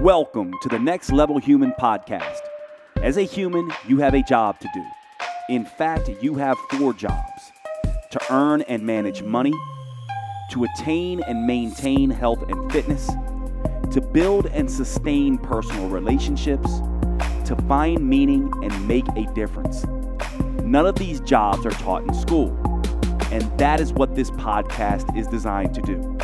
Welcome to the Next Level Human podcast. As a human, you have a job to do. In fact, you have 4 jobs: to earn and manage money, to attain and maintain health and fitness, to build and sustain personal relationships, to find meaning and make a difference. None of these jobs are taught in school, and that is what this podcast is designed to do: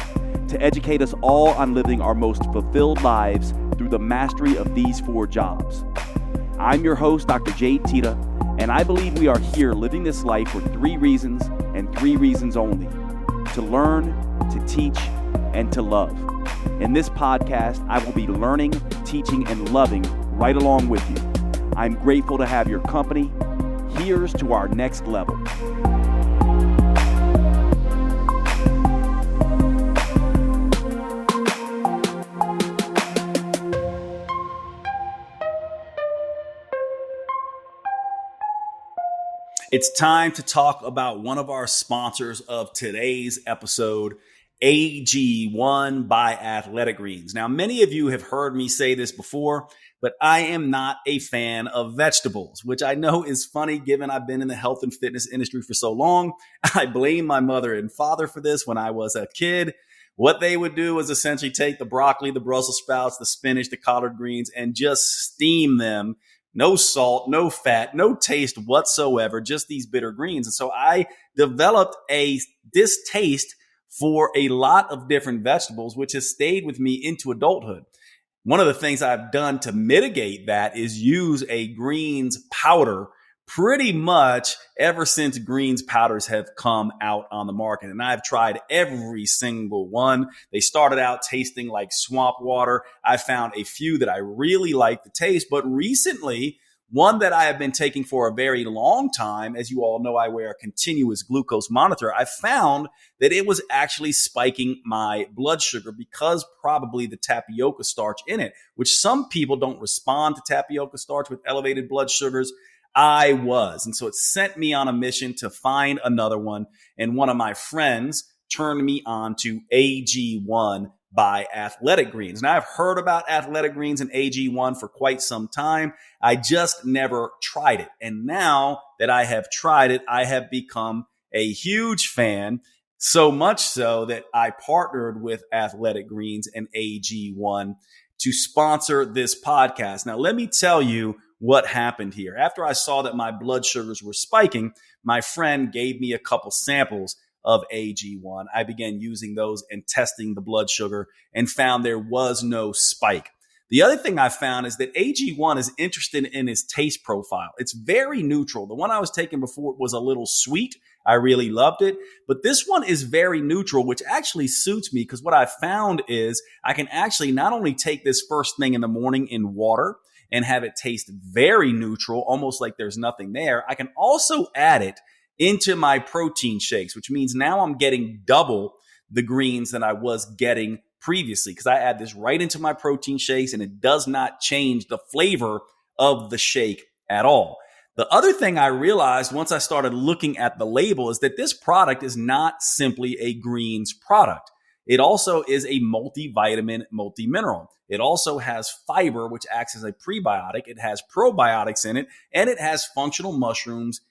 to educate us all on living our most fulfilled lives through the mastery of these 4 jobs. I'm your host, Dr. Jade Teta, and I believe we are here living this life for 3 reasons and 3 reasons only: to learn, to teach, and to love. In this podcast, I will be learning, teaching, and loving right along with you. I'm grateful to have your company. Here's to our next level. It's time to talk about one of our sponsors of today's episode, AG1 by Athletic Greens. Now, many of you have heard me say this before, but I am not a fan of vegetables, which I know is funny given I've been in the health and fitness industry for so long. I blame my mother and father for this. When I was a kid, what they would do was essentially take the broccoli, the Brussels sprouts, the spinach, the collard greens, and just steam them. No salt, no fat, no taste whatsoever, just these bitter greens. And so I developed a distaste for a lot of different vegetables, which has stayed with me into adulthood. One of the things I've done to mitigate that is use a greens powder pretty much ever since greens powders have come out on the market. And I've tried every single one. They started out tasting like swamp water. I found a few that I really like the taste, but recently, one that I have been taking for a very long time, as you all know, I wear a continuous glucose monitor. I found that it was actually spiking my blood sugar because probably the tapioca starch in it, which some people don't respond to tapioca starch with elevated blood sugars. I was. And so it sent me on a mission to find another one. And one of my friends turned me on to AG1 by Athletic Greens. Now, I've heard about Athletic Greens and AG1 for quite some time. I just never tried it. And now that I have tried it, I have become a huge fan. So much so that I partnered with Athletic Greens and AG1 to sponsor this podcast. Now, let me tell you what happened here. After I saw that my blood sugars were spiking, my friend gave me a couple samples of AG1. I began using those and testing the blood sugar and found there was no spike. The other thing I found is that AG1 is interested in its taste profile. It's very neutral. The one I was taking before was a little sweet. I really loved it. But this one is very neutral, which actually suits me because what I found is I can actually not only take this first thing in the morning in water and have it taste very neutral, almost like there's nothing there. I can also add it into my protein shakes, which means now I'm getting double the greens than I was getting previously because I add this right into my protein shakes and it does not change the flavor of the shake at all. The other thing I realized once I started looking at the label is that this product is not simply a greens product. It also is a multivitamin, multimineral. It also has fiber, which acts as a prebiotic. It has probiotics in it, and it has functional mushrooms,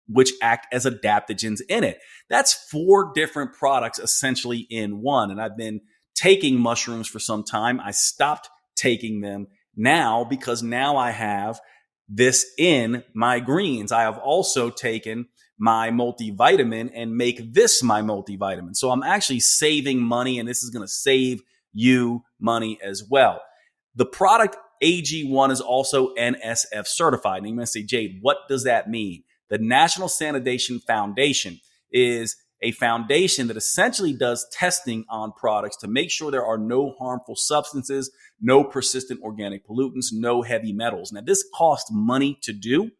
which act as adaptogens in it. That's 4 different products essentially in one. And I've been taking mushrooms for some time. I stopped taking them now because now I have this in my greens. I have also taken my multivitamin and make this my multivitamin. So I'm actually saving money, and this is going to save you money as well. The product AG1 is also NSF certified. And you're going to say, Jade, what does that mean? The National Sanitation Foundation is a foundation that essentially does testing on products to make sure there are no harmful substances, no persistent organic pollutants, no heavy metals. Now, this costs money to do.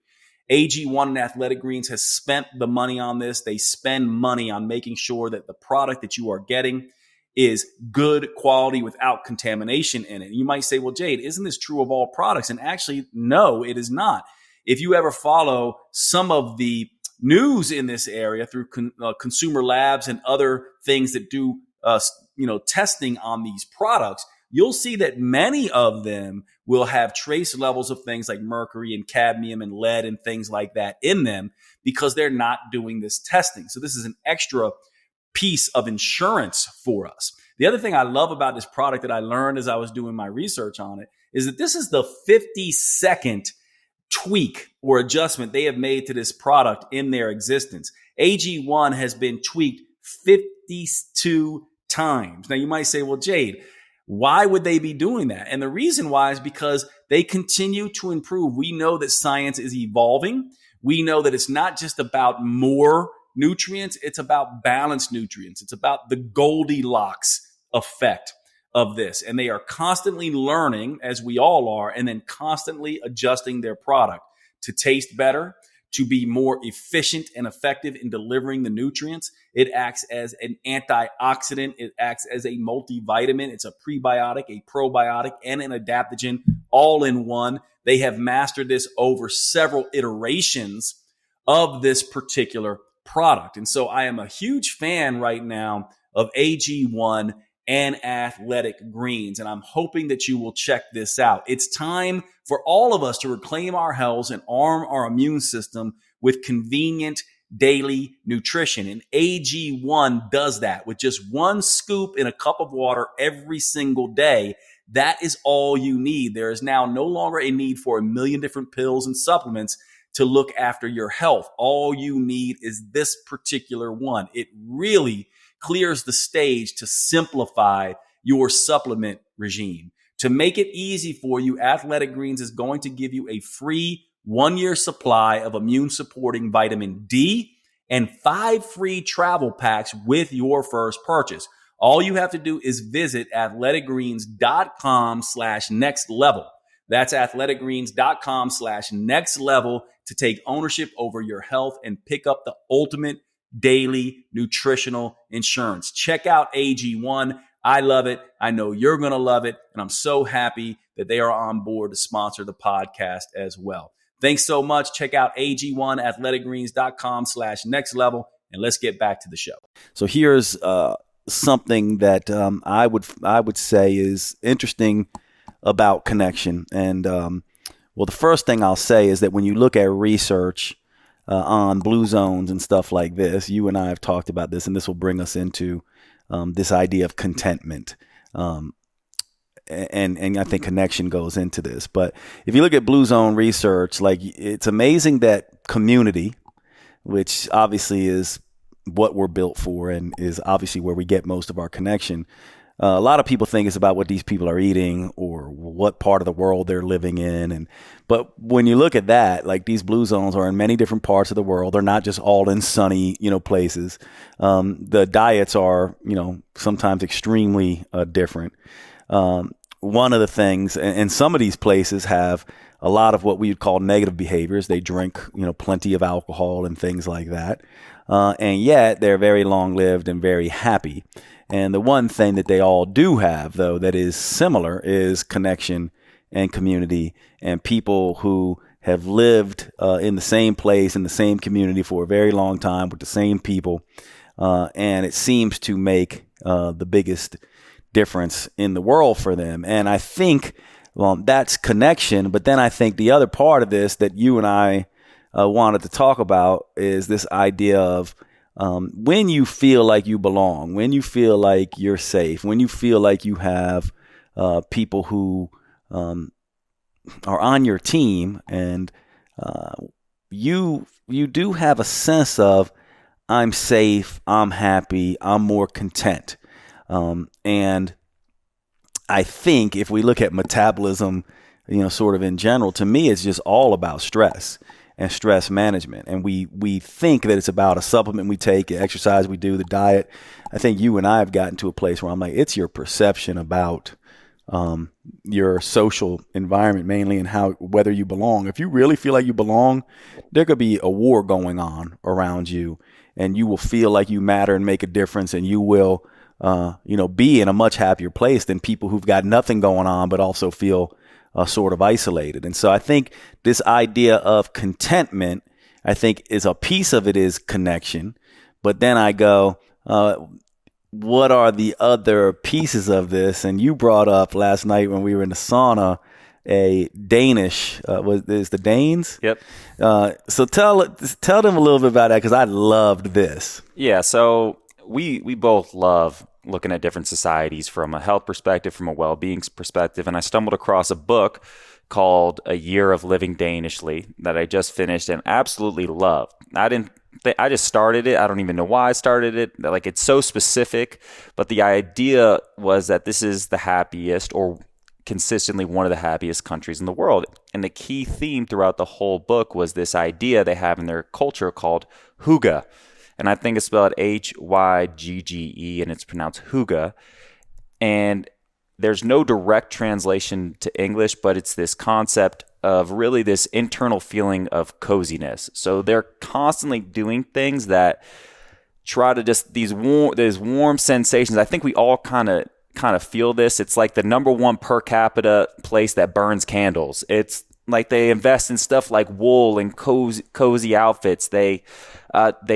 AG1 and Athletic Greens has spent the money on this. They spend money on making sure that the product that you are getting is good quality without contamination in it. You might say, well, Jade, isn't this true of all products? And actually, no, it is not. If you ever follow some of the news in this area through consumer labs and other things that do testing on these products, you'll see that many of them will have trace levels of things like mercury and cadmium and lead and things like that in them because they're not doing this testing. So this is an extra piece of insurance for us. The other thing I love about this product that I learned as I was doing my research on it is that this is the 52nd tweak or adjustment they have made to this product in their existence. AG1 has been tweaked 52 times. Now you might say, well, Jade, why would they be doing that? And the reason why is because they continue to improve. We know that science is evolving. We know that it's not just about more nutrients. It's about balanced nutrients. It's about the Goldilocks effect of this. And they are constantly learning, as we all are, and then constantly adjusting their product to taste better, to be more efficient and effective in delivering the nutrients. It acts as an antioxidant. It acts as a multivitamin. It's a prebiotic, a probiotic, and an adaptogen all in one. They have mastered this over several iterations of this particular product. And so I am a huge fan right now of AG1 and Athletic Greens. And I'm hoping that you will check this out. It's time for all of us to reclaim our health and arm our immune system with convenient daily nutrition. And AG1 does that with just one scoop in a cup of water every single day. That is all you need. There is now no longer a need for a million different pills and supplements to look after your health. All you need is this particular one. It really clears the stage to simplify your supplement regime. To make it easy for you, Athletic Greens is going to give you a free 1-year supply of immune supporting vitamin D and 5 free travel packs with your first purchase. All you have to do is visit athleticgreens.com/next level. That's athleticgreens.com/next level to take ownership over your health and pick up the ultimate daily nutritional insurance. Check out AG1. I love it. I know you're going to love it. And I'm so happy that they are on board to sponsor the podcast as well. Thanks so much. Check out AG1, athleticgreens.com/next level. And let's get back to the show. So here's something that I would say is interesting about connection. And well, the first thing I'll say is that when you look at research on blue zones and stuff like this, you and I have talked about this, and this will bring us into this idea of contentment. And I think connection goes into this. But if you look at blue zone research, like, it's amazing that community, which obviously is what we're built for and is obviously where we get most of our connection. A lot of people think it's about what these people are eating or what part of the world they're living in. But when you look at that, like, these blue zones are in many different parts of the world. They're not just all in sunny, places. The diets are, sometimes extremely different. One of the things, and some of these places have a lot of what we would call negative behaviors. They drink, plenty of alcohol and things like that. And yet they're very long-lived and very happy. And the one thing that they all do have, though, that is similar is connection and community, and people who have lived in the same place, in the same community for a very long time with the same people. And it seems to make the biggest difference in the world for them. And I think, that's connection. But then I think the other part of this that you and I wanted to talk about is this idea of when you feel like you belong, when you feel like you're safe, when you feel like you have people who are on your team, and you do have a sense of, I'm safe, I'm happy, I'm more content. And I think if we look at metabolism, sort of in general, to me, it's just all about stress and stress management. And we think that it's about a supplement we take, the exercise we do, the diet. I think you and I have gotten to a place where I'm like, it's your perception about your social environment mainly, and whether you belong. If you really feel like you belong, there could be a war going on around you, and you will feel like you matter and make a difference, and you will be in a much happier place than people who've got nothing going on but also feel sort of isolated. And so I think this idea of contentment, I think, is a piece of it is connection. But then I go, what are the other pieces of this? And you brought up last night when we were in the sauna a Danish, is the Danes? Yep. So tell them a little bit about that, because I loved this. Yeah, so we both love looking at different societies from a health perspective, from a well-being perspective, and I stumbled across a book called A Year of Living Danishly that I just finished and absolutely loved. I just started it. I don't even know why I started it. Like, it's so specific, but the idea was that this is the happiest, or consistently one of the happiest countries in the world. And the key theme throughout the whole book was this idea they have in their culture called hygge. And I think it's spelled Hyggge, and it's pronounced hygge. And there's no direct translation to English, but it's this concept of really this internal feeling of coziness. So they're constantly doing things that try to just these warm sensations. I think we all kind of feel this. It's like the number one per capita place that burns candles. It's like they invest in stuff like wool and cozy outfits. They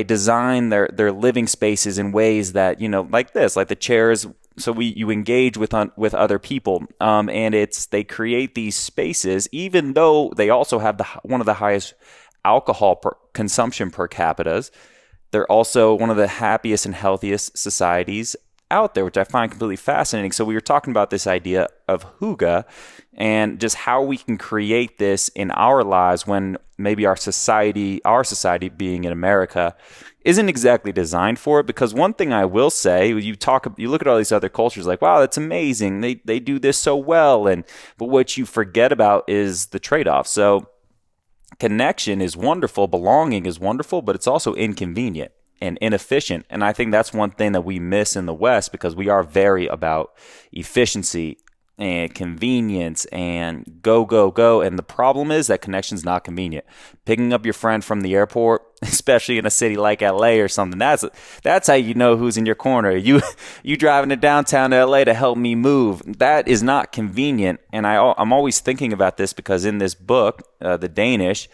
design their living spaces in ways that, like this, like the chairs. So you engage with other people, and they create these spaces, even though they also have one of the highest alcohol consumption per capitas. They're also one of the happiest and healthiest societies out there, which I find completely fascinating. So we were talking about this idea of hygge and just how we can create this in our lives when maybe our society being in America isn't exactly designed for it. Because one thing I will say, you look at all these other cultures like, wow, that's amazing. They do this so well. But what you forget about is the trade-off. So connection is wonderful. Belonging is wonderful, but it's also inconvenient and inefficient. And I think that's one thing that we miss in the West, because we are very about efficiency and convenience and go. And the problem is that connection's not convenient. Picking up your friend from the airport, especially in a city like LA or something, that's how you know who's in your corner. You driving to downtown LA to help me move. That is not convenient. And I'm always thinking about this, because in this book, The Danish,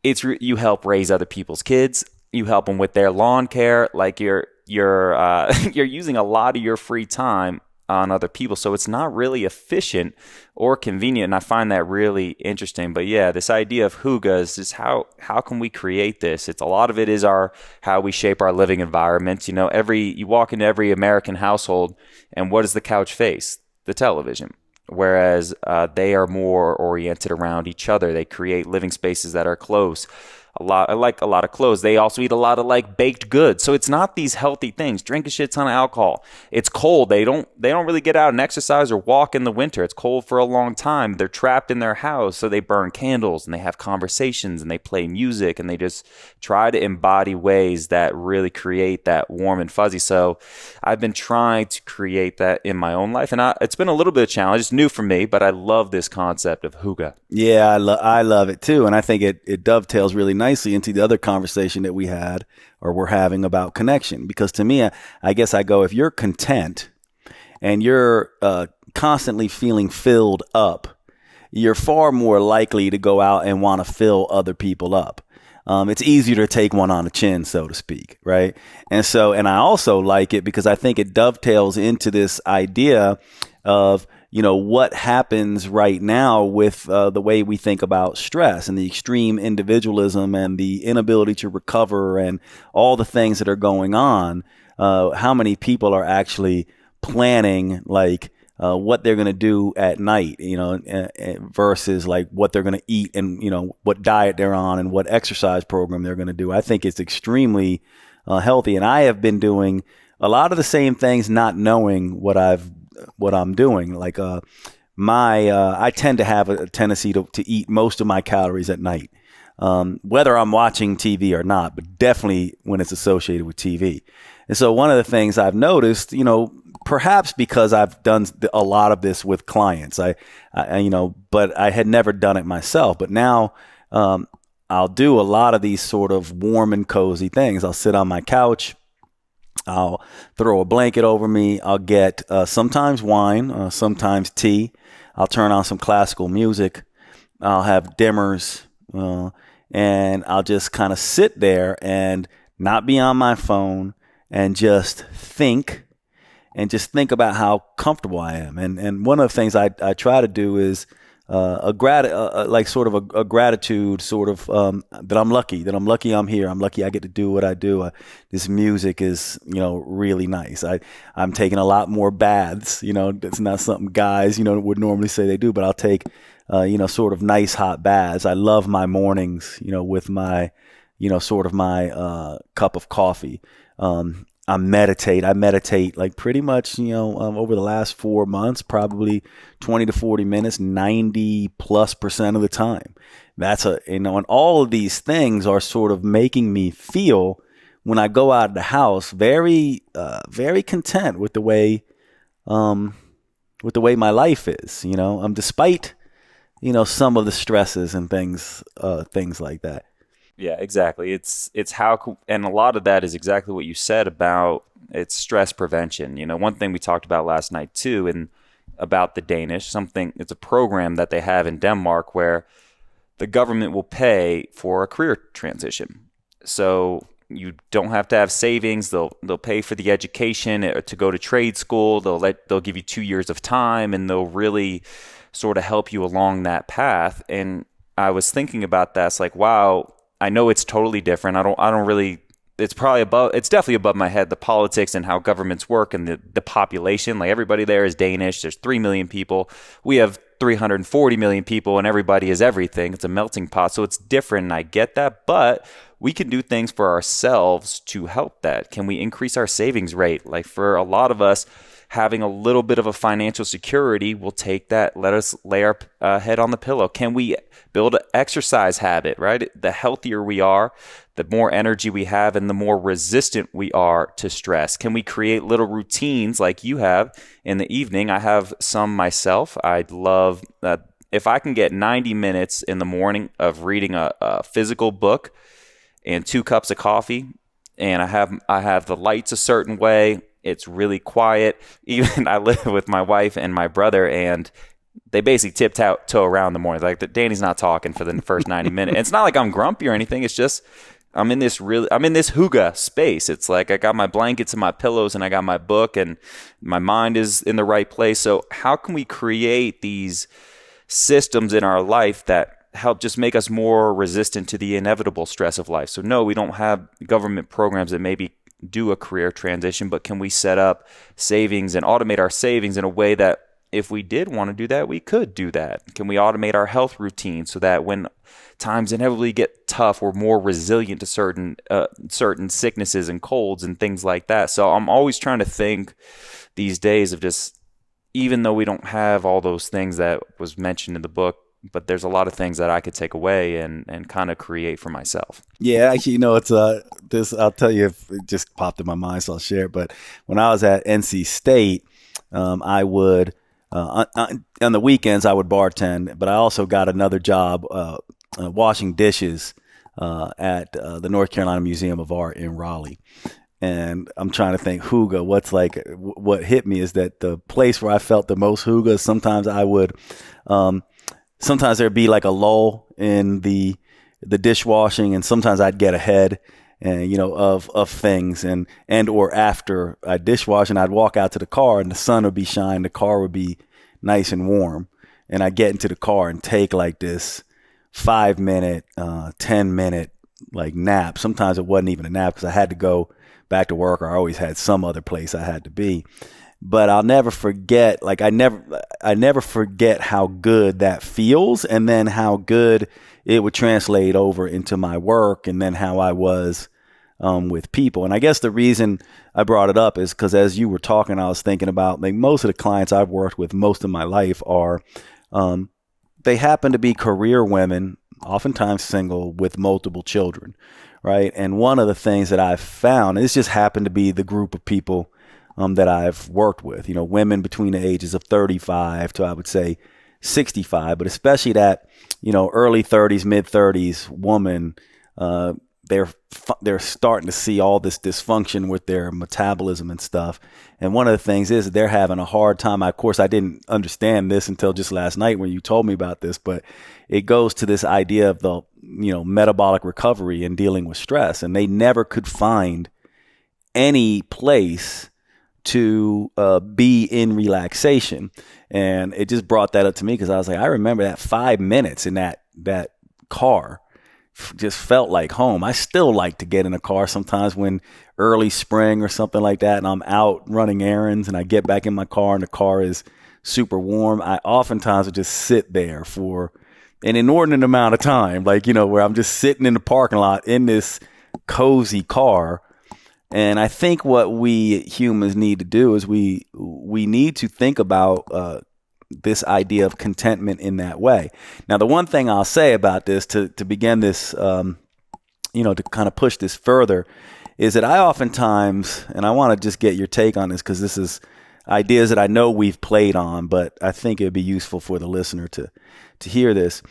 you help raise other people's kids. You help them with their lawn care. Like you're using a lot of your free time on other people. So it's not really efficient or convenient. And I find that really interesting. But yeah, this idea of hygge is just how can we create this? A lot of it is how we shape our living environments. You walk into every American household, and what does the couch face? The television. Whereas they are more oriented around each other. They create living spaces that are close. I like a lot of clothes. They also eat a lot of like baked goods. So it's not these healthy things. Drink a shit ton of alcohol. It's cold. They don't really get out and exercise or walk in the winter. It's cold for a long time. They're trapped in their house. So they burn candles and they have conversations and they play music and they just try to embody ways that really create that warm and fuzzy. So I've been trying to create that in my own life. And it's been a little bit of a challenge. It's new for me, but I love this concept of hygge. Yeah, I love it too. And I think it dovetails really nicely into the other conversation that we had or we're having about connection. Because to me, I guess I go, if you're content and you're constantly feeling filled up, you're far more likely to go out and want to fill other people up. It's easier to take one on the chin, so to speak, right? And I also like it because I think it dovetails into this idea of, what happens right now with the way we think about stress and the extreme individualism and the inability to recover and all the things that are going on. How many people are actually planning like what they're going to do at night, versus like what they're going to eat and, what diet they're on and what exercise program they're going to do. I think it's extremely healthy. And I have been doing a lot of the same things, not knowing what I'm doing. Like I tend to have a tendency to eat most of my calories at night, whether I'm watching TV or not, but definitely when it's associated with TV. And so one of the things I've noticed, perhaps because I've done a lot of this with clients, but I had never done it myself. But now I'll do a lot of these sort of warm and cozy things. I'll sit on my couch. I'll throw a blanket over me. I'll get sometimes wine, sometimes tea. I'll turn on some classical music. I'll have dimmers, and I'll just kind of sit there and not be on my phone and just think about how comfortable I am. And one of the things I try to do is a gratitude sort of that I'm lucky I'm here. I'm lucky I get to do what I do. This music is, really nice. I'm taking a lot more baths. It's not something guys, would normally say they do, but I'll take, sort of nice hot baths. I love my mornings, with my, sort of my cup of coffee. I meditate like pretty much, over the last 4 months, probably 20 to 40 minutes, 90+% of the time. And all of these things are sort of making me feel, when I go out of the house, very, very content with the way my life is, despite, some of the stresses and things like that. Yeah, exactly. It's how, and a lot of that is exactly what you said about it's stress prevention. One thing we talked about last night too, and about the Danish, it's a program that they have in Denmark where the government will pay for a career transition. So you don't have to have savings. They'll pay for the education to go to trade school. They'll give you 2 years of time, and they'll really sort of help you along that path. And I was thinking about that. It's like, wow, I know it's totally different. I don't really, it's definitely above my head, the politics and how governments work and the population. Like, everybody there is Danish. There's 3 million people. We have 340 million people, and everybody is everything. It's a melting pot. So it's different, and I get that, but we can do things for ourselves to help that. Can we increase our savings rate? Like, for a lot of us, having a little bit of a financial security will take that. Let us lay our head on the pillow. Can we build an exercise habit, right? The healthier we are, the more energy we have, and the more resistant we are to stress. Can we create little routines like you have in the evening? I have some myself. I'd love if I can get 90 minutes in the morning of reading a physical book and 2 cups of coffee, and I have the lights a certain way. It's really quiet. Even I live with my wife and my brother, and they basically tiptoe around the morning. Like, Danny's not talking for the first 90 minutes. It's not like I'm grumpy or anything. It's just I'm in this hygge space. It's like I got my blankets and my pillows, and I got my book, and my mind is in the right place. So how can we create these systems in our life that help just make us more resistant to the inevitable stress of life? So no, we don't have government programs that maybe do a career transition, but can we set up savings and automate our savings in a way that if we did want to do that, we could do that? Can we automate our health routine so that when times inevitably get tough, we're more resilient to certain sicknesses and colds and things like that? So I'm always trying to think these days of just, even though we don't have all those things that was mentioned in the book, but there's a lot of things that I could take away and kind of create for myself. Yeah, actually, it's this. I'll tell you, if it just popped in my mind, so I'll share it. But when I was at NC State, I would on the weekends I would bartend, but I also got another job washing dishes at the North Carolina Museum of Art in Raleigh. And I'm trying to think, hygge. What hit me is that the place where I felt the most hygge, sometimes I would. Sometimes there'd be like a lull in the dishwashing, and sometimes I'd get ahead and of things, and or after I dishwash, and I'd walk out to the car, and the sun would be shining, the car would be nice and warm, and I'd get into the car and take like this 5-minute, 10-minute like nap. Sometimes it wasn't even a nap because I had to go back to work, or I always had some other place I had to be. But I'll never forget, I never forget how good that feels, and then how good it would translate over into my work, and then how I was with people. And I guess the reason I brought it up is because as you were talking, I was thinking about, like, most of the clients I've worked with most of my life are, they happen to be career women, oftentimes single, with multiple children, right? And one of the things that I've found, and this just happened to be the group of people that I've worked with, women between the ages of 35 to, I would say, 65, but especially that, early 30s, mid 30s woman, they're starting to see all this dysfunction with their metabolism and stuff. And one of the things is they're having a hard time. Of course, I didn't understand this until just last night when you told me about this, but it goes to this idea of the, metabolic recovery and dealing with stress. And they never could find any place to be in relaxation. And it just brought that up to me because I was like, I remember that 5 minutes in that car just felt like home. I still like to get in a car sometimes when early spring or something like that, and I'm out running errands and I get back in my car and the car is super warm. I oftentimes would just sit there for an inordinate amount of time, like, where I'm just sitting in the parking lot in this cozy car. And I think what we humans need to do is we need to think about this idea of contentment in that way. Now, the one thing I'll say about this to begin this, to kind of push this further, is that I oftentimes, and I want to just get your take on this because this is ideas that I know we've played on, but I think it'd be useful for the listener to hear this.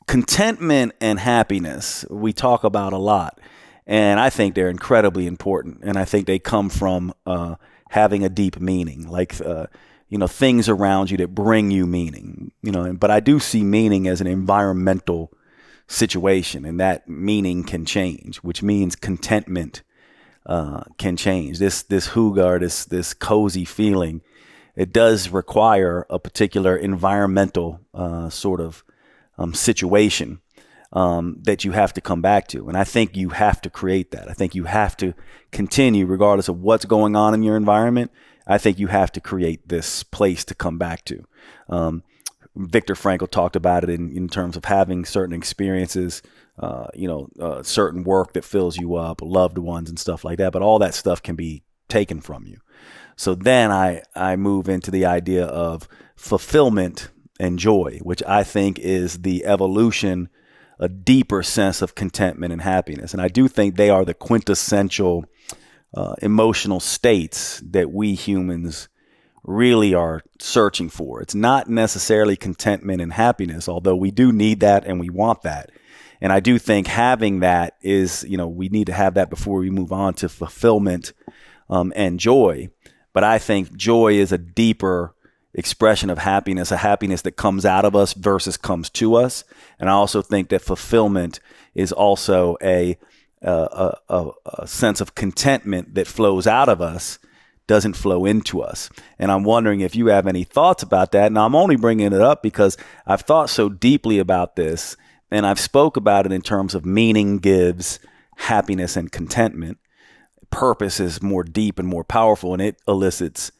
Contentment and happiness, we talk about a lot, and I think they're incredibly important, and I think they come from having a deep meaning, like things around you that bring you meaning, but I do see meaning as an environmental situation, and that meaning can change, which means contentment can change. This hygge, or this cozy feeling, it does require a particular environmental sort of situation that you have to come back to. And I think you have to create that. I think you have to continue, regardless of what's going on in your environment. I think you have to create this place to come back to. Viktor Frankl talked about it in terms of having certain experiences, certain work that fills you up, loved ones and stuff like that. But all that stuff can be taken from you. So then I move into the idea of fulfillment and joy, which I think is the evolution, a deeper sense of contentment and happiness. And I do think they are the quintessential emotional states that we humans really are searching for. It's not necessarily contentment and happiness, although we do need that and we want that. And I do think having that is, we need to have that before we move on to fulfillment and joy. But I think joy is a deeper expression of happiness, a happiness that comes out of us versus comes to us. And I also think that fulfillment is also a sense of contentment that flows out of us, doesn't flow into us. And I'm wondering if you have any thoughts about that. Now, I'm only bringing it up because I've thought so deeply about this, and I've spoke about it in terms of meaning gives happiness and contentment. Purpose is more deep and more powerful, and it elicits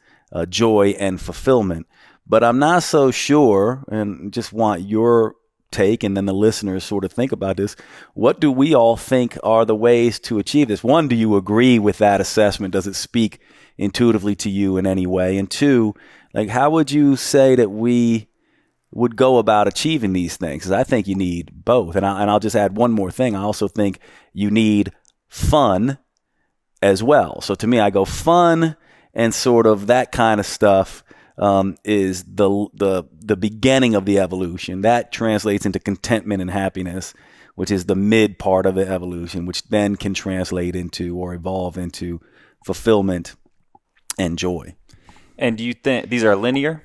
joy and fulfillment. But I'm not so sure, and just want your take, and then the listeners sort of think about this. What do we all think are the ways to achieve this? One, do you agree with that assessment? Does it speak intuitively to you in any way? And two, how would you say that we would go about achieving these things? Because I think you need both. And I'll just add one more thing. I also think you need fun as well. So to me, I go fun and sort of that kind of stuff is the beginning of the evolution. That translates into contentment and happiness, which is the mid part of the evolution, which then can translate into or evolve into fulfillment and joy. And do you think these are linear?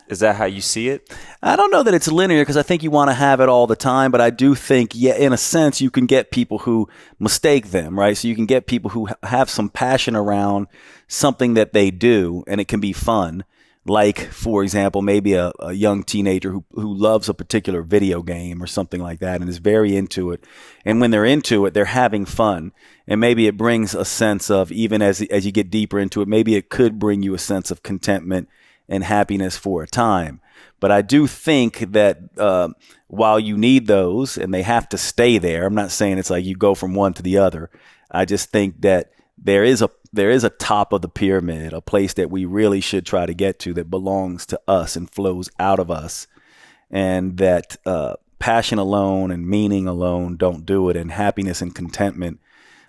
Is that how you see it? I don't know that it's linear because I think you want to have it all the time, but I do think, in a sense, you can get people who mistake them, right? So you can get people who have some passion around something that they do, and it can be fun. Like, for example, maybe a young teenager who loves a particular video game or something like that and is very into it. And when they're into it, they're having fun. And maybe it brings a sense of, even as you get deeper into it, maybe it could bring you a sense of contentment and happiness for a time. But I do think that while you need those and they have to stay there, I'm not saying it's like you go from one to the other. I just think that there is a top of the pyramid, a place that we really should try to get to that belongs to us and flows out of us, and that passion alone and meaning alone don't do it, and happiness and contentment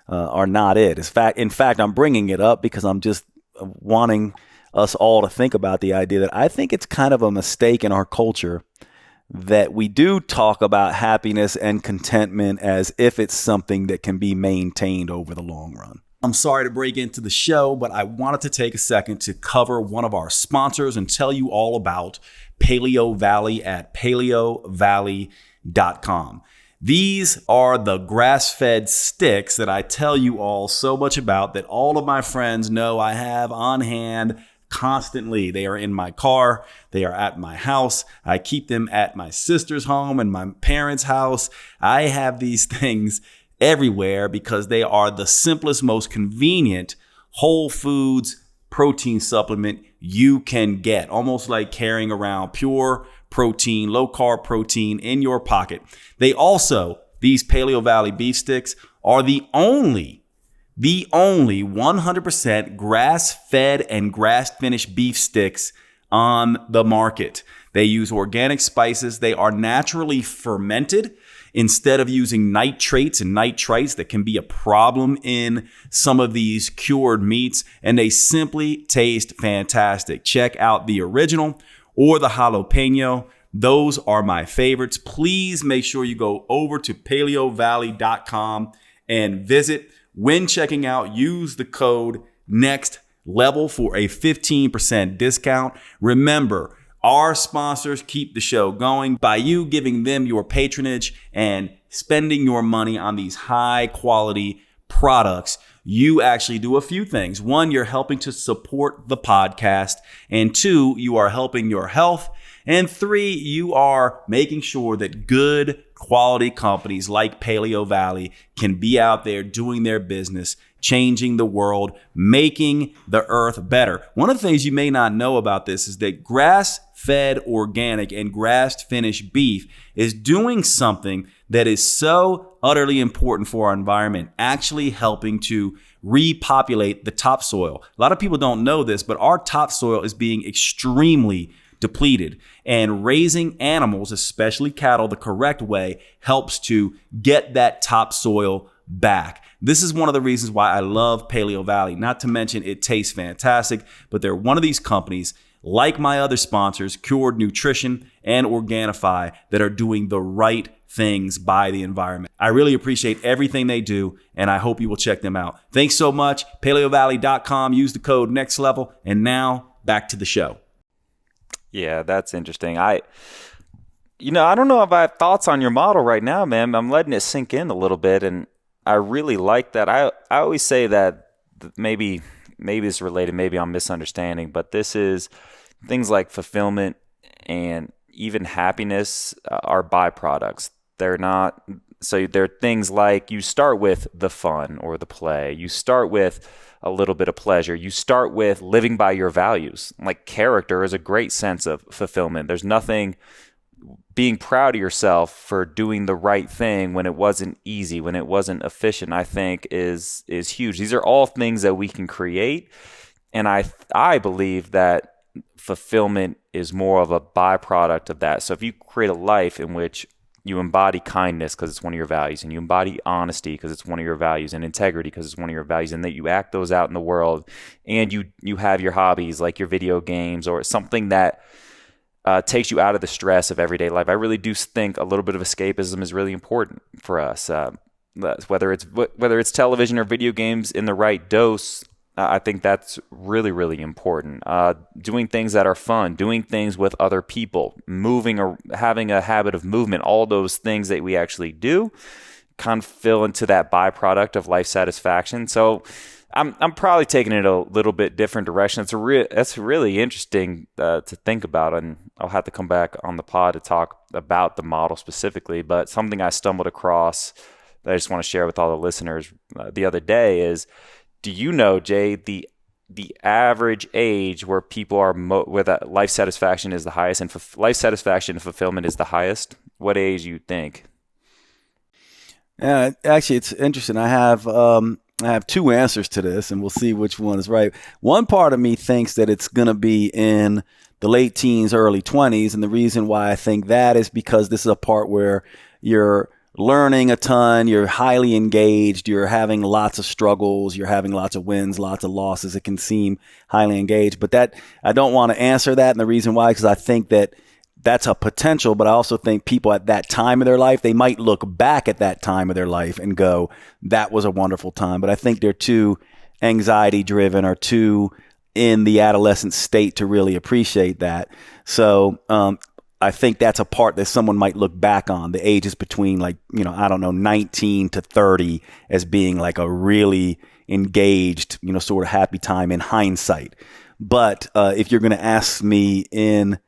are not it. In fact, I'm bringing it up because I'm just wanting us all to think about the idea that I think it's kind of a mistake in our culture that we do talk about happiness and contentment as if it's something that can be maintained over the long run. I'm sorry to break into the show, but I wanted to take a second to cover one of our sponsors and tell you all about Paleo Valley at paleovalley.com. These are the grass-fed sticks that I tell you all so much about, that all of my friends know I have on hand constantly. They are in my car. They are at my house. I keep them at my sister's home and my parents' house. I have these things everywhere because they are the simplest, most convenient whole foods protein supplement you can get. Almost like carrying around pure protein, low carb protein in your pocket. They also, these Paleo Valley beef sticks are the only 100% grass-fed and grass-finished beef sticks on the market. They use organic spices. They are naturally fermented instead of using nitrates and nitrites that can be a problem in some of these cured meats. And they simply taste fantastic. Check out the original or the jalapeno. Those are my favorites. Please make sure you go over to paleovalley.com and visit. When checking out, use the code NEXTLEVEL for a 15% discount. Remember, our sponsors keep the show going by you giving them your patronage and spending your money on these high quality products. You actually do a few things. One, you're helping to support the podcast. And two, you are helping your health. And three, you are making sure that good quality companies like Paleo Valley can be out there doing their business, changing the world, making the earth better. One of the things you may not know about this is that grass-fed organic and grass-finished beef is doing something that is so utterly important for our environment, actually helping to repopulate the topsoil. A lot of people don't know this, but our topsoil is being extremely depleted, and raising animals, especially cattle, the correct way helps to get that topsoil back. This is one of the reasons why I love Paleo Valley. Not to mention it tastes fantastic, but they're one of these companies, like my other sponsors, Cured Nutrition and Organifi, that are doing the right things by the environment. I really appreciate everything they do, and I hope you will check them out. Thanks so much. paleovalley.com. Use the code NEXTLEVEL. And now back to the show. Yeah, that's interesting. I don't know if I have thoughts on your model right now, man. I'm letting it sink in a little bit, and I really like that. I always say that maybe it's related, maybe I'm misunderstanding, but this is things like fulfillment and even happiness are byproducts. They're not. So they're things like you start with the fun or the play. You start with a little bit of pleasure. You start with living by your values. Like character is a great sense of fulfillment. There's nothing, being proud of yourself for doing the right thing when it wasn't easy, when it wasn't efficient, I think is huge. These are all things that we can create. And I believe that fulfillment is more of a byproduct of that. So if you create a life in which you embody kindness because it's one of your values, and you embody honesty because it's one of your values, and integrity because it's one of your values, and that you act those out in the world, and you have your hobbies like your video games or something that takes you out of the stress of everyday life. I really do think a little bit of escapism is really important for us. Whether it's television or video games in the right dose, I think that's really, really important. Doing things that are fun, doing things with other people, moving or having a habit of movement, all those things that we actually do kind of fill into that byproduct of life satisfaction. So I'm probably taking it a little bit different direction. That's really interesting to think about, and I'll have to come back on the pod to talk about the model specifically. But something I stumbled across that I just want to share with all the listeners the other day is, do you know, Jay, the average age where people are where that life satisfaction is the highest and life satisfaction and fulfillment is the highest? What age you think? Yeah, actually, it's interesting. I have two answers to this, and we'll see which one is right. One part of me thinks that it's going to be in the late teens, early 20s, and the reason why I think that is because this is a part where you're learning a ton, you're highly engaged, you're having lots of struggles, you're having lots of wins, lots of losses. It can seem highly engaged, but that I don't want to answer that. And the reason why, because I think that that's a potential, but I also think people at that time of their life, they might look back at that time of their life and go, that was a wonderful time. But I think they're too anxiety driven or too in the adolescent state to really appreciate that. So, I think that's a part that someone might look back on, the ages between 19 to 30 as being like a really engaged, sort of happy time in hindsight. But if you're going to ask me in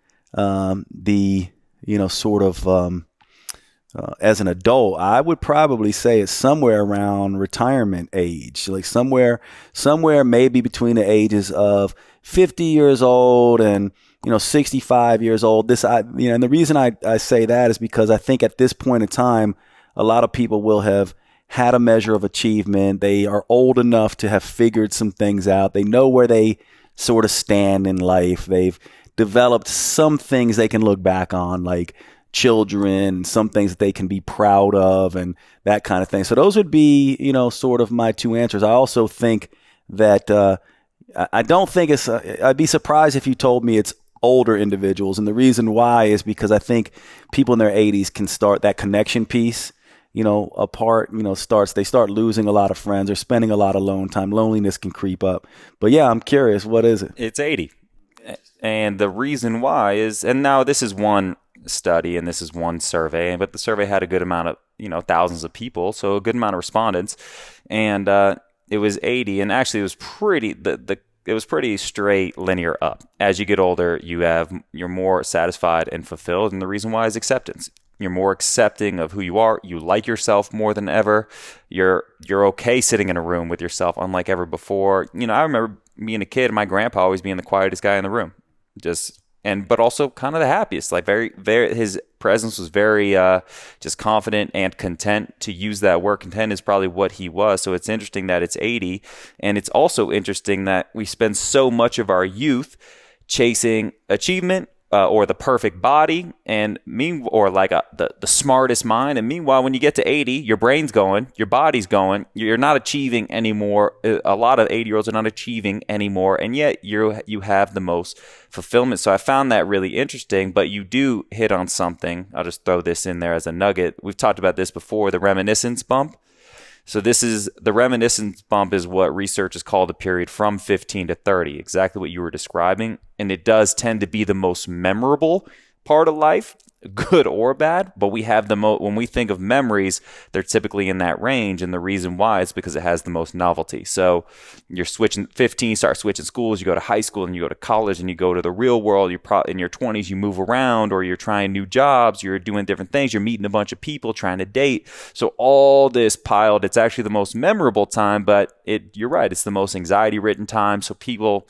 as an adult, I would probably say it's somewhere around retirement age, like somewhere maybe between the ages of 50 years old and 65 years old. And the reason I say that is because I think at this point in time, a lot of people will have had a measure of achievement. They are old enough to have figured some things out. They know where they sort of stand in life. They've developed some things they can look back on, like children, some things that they can be proud of and that kind of thing. So those would be, sort of my two answers. I also think that I don't think I'd be surprised if you told me it's older individuals. And the reason why is because I think people in their 80s can start that connection piece, apart, they start losing a lot of friends or spending a lot of alone time. Loneliness can creep up. But yeah, I'm curious, what is it? It's 80. And the reason why is, and now this is one study and this is one survey, but the survey had a good amount of, thousands of people, so a good amount of respondents. And it was 80, and actually it was pretty, it was pretty straight linear up. As you get older, you're more satisfied and fulfilled, and the reason why is acceptance. You're more accepting of who you are. You like yourself more than ever. You're okay sitting in a room with yourself, unlike ever before. I remember being a kid, and my grandpa always being the quietest guy in the room, but also kind of the happiest. Like his presence was very just confident and content. To use that word, content is probably what he was. So it's interesting that it's 80, and it's also interesting that we spend so much of our youth chasing achievement or the perfect body, or like the smartest mind. And meanwhile, when you get to 80, your brain's going, your body's going, you're not achieving anymore. A lot of 80-year-olds are not achieving anymore, and yet you have the most fulfillment. So I found that really interesting. But you do hit on something. I'll just throw this in there as a nugget. We've talked about this before, the reminiscence bump. So the reminiscence bump is what researchers call the period from 15 to 30, exactly what you were describing. And it does tend to be the most memorable part of life, good or bad. But we have when we think of memories, they're typically in that range. And the reason why is because it has the most novelty. So you're switching 15, start switching schools, you go to high school and you go to college and you go to the real world. You're in your 20s, you move around, or you're trying new jobs, you're doing different things, you're meeting a bunch of people, trying to date. So all this piled, it's actually the most memorable time, but you're right, it's the most anxiety ridden time. So people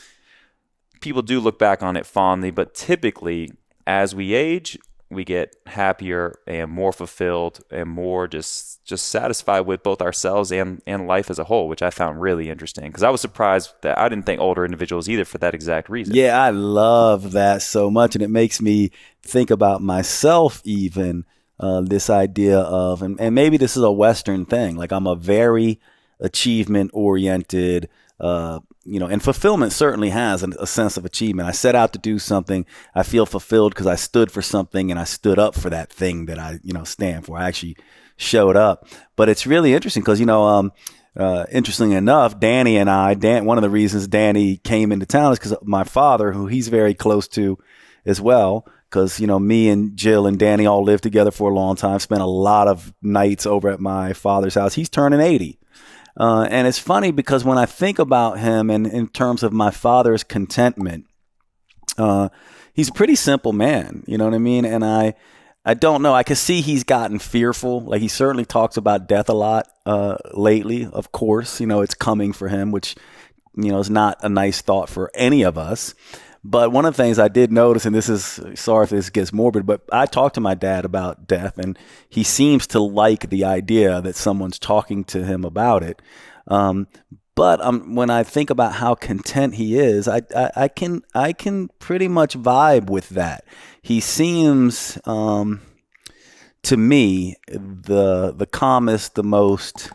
do look back on it fondly, but typically as we age, we get happier and more fulfilled and more just satisfied with both ourselves and life as a whole, which I found really interesting, because I was surprised that I didn't think older individuals either for that exact reason. Yeah, I love that so much. And it makes me think about myself even, this idea of, and maybe this is a Western thing, like I'm a very achievement oriented, and fulfillment certainly has a sense of achievement. I set out to do something. I feel fulfilled because I stood for something and I stood up for that thing that I, stand for. I actually showed up. But it's really interesting because, interestingly enough, Danny and one of the reasons Danny came into town is because my father, who he's very close to as well, because, me and Jill and Danny all lived together for a long time, spent a lot of nights over at my father's house. He's turning 80. And it's funny because when I think about him and in terms of my father's contentment, he's a pretty simple man, you know what I mean? And I don't know, I can see he's gotten fearful. Like he certainly talks about death a lot lately. Of course, it's coming for him, which, is not a nice thought for any of us. But one of the things I did notice, and sorry if this gets morbid, but I talked to my dad about death, and he seems to like the idea that someone's talking to him about it. But when I think about how content he is, I can pretty much vibe with that. He seems, to me, the calmest, the most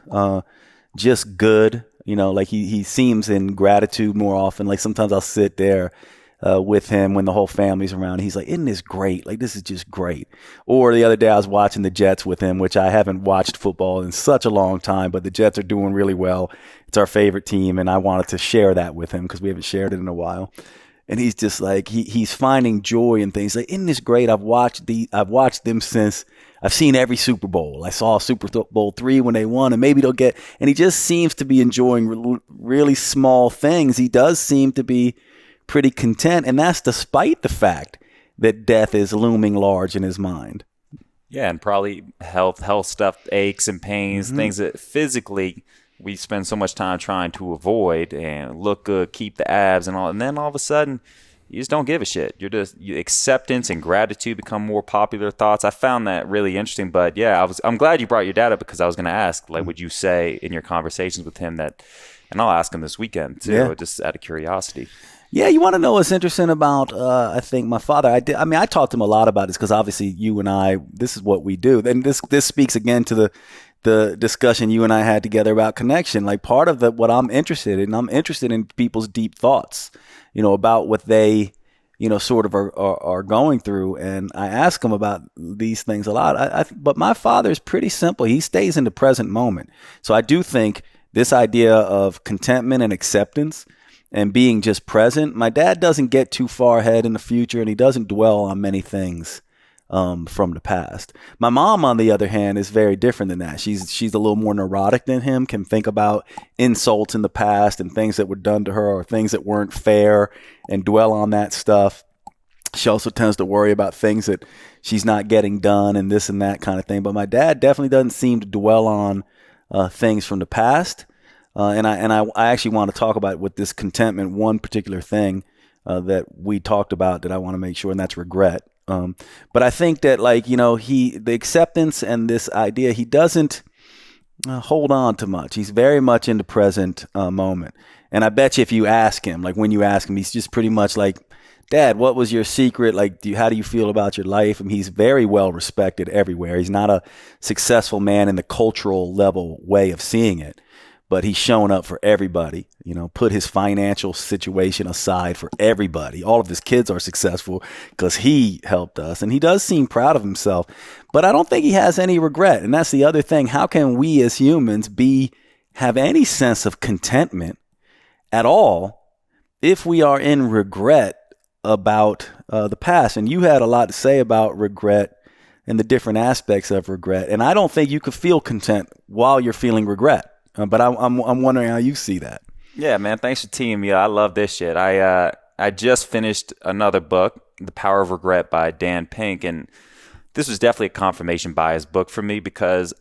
just good. Like he seems in gratitude more often. Like sometimes I'll sit there with him when the whole family's around. He's like, isn't this great? Like, this is just great. Or the other day I was watching the Jets with him, which I haven't watched football in such a long time, but the Jets are doing really well. It's our favorite team, and I wanted to share that with him because we haven't shared it in a while. And he's just like, he's finding joy in things. Like, isn't this great? I've watched them since I've seen every Super Bowl. I saw Super Bowl III when they won, and maybe they'll get, and he just seems to be enjoying really small things. He does seem to be pretty content. And that's despite the fact that death is looming large in his mind. Yeah. And probably health stuff, aches and pains, things that physically we spend so much time trying to avoid and look good, keep the abs and all. And then all of a sudden, you just don't give a shit. Acceptance and gratitude become more popular thoughts. I found that really interesting. But yeah, I'm glad you brought your dad up, because I was going to ask, like, would you say in your conversations with him that, and I'll ask him this weekend too, just out of curiosity. Yeah, you want to know what's interesting about, I think, my father. I talked to him a lot about this, because obviously you and I, this is what we do. And this speaks again to the discussion you and I had together about connection. Like, part of what I'm interested in people's deep thoughts, about what they, sort of are going through. And I ask him about these things a lot. But my father is pretty simple. He stays in the present moment. So I do think this idea of contentment and acceptance and being just present, my dad doesn't get too far ahead in the future, and he doesn't dwell on many things from the past. My mom, on the other hand, is very different than that. She's a little more neurotic than him, can think about insults in the past and things that were done to her or things that weren't fair and dwell on that stuff. She also tends to worry about things that she's not getting done and this and that kind of thing. But my dad definitely doesn't seem to dwell on things from the past. And I actually want to talk about, with this contentment, one particular thing that we talked about that I want to make sure, and that's regret. But I think that, the acceptance and this idea, he doesn't hold on to much. He's very much in the present moment. And I bet you if you ask him, when you ask him, he's just pretty much like, Dad, what was your secret? How do you feel about your life? And he's very well respected everywhere. He's not a successful man in the cultural level way of seeing it, but he's shown up for everybody, put his financial situation aside for everybody. All of his kids are successful because he helped us, and he does seem proud of himself, but I don't think he has any regret. And that's the other thing. How can we as humans have any sense of contentment at all if we are in regret about the past? And you had a lot to say about regret and the different aspects of regret. And I don't think you could feel content while you're feeling regret. But I'm wondering how you see that. Yeah, man. Thanks for teaming me. I love this shit. I just finished another book, The Power of Regret by Dan Pink, and this was definitely a confirmation bias book for me, because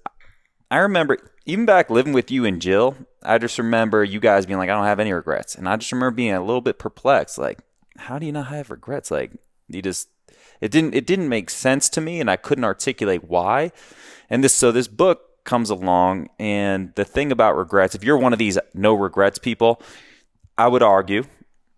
I remember even back living with you and Jill, I just remember you guys being like, I don't have any regrets, and I just remember being a little bit perplexed, like, how do you not have regrets? Like, it didn't make sense to me, and I couldn't articulate why. And this book comes along, and the thing about regrets, if you're one of these no regrets people, I would argue,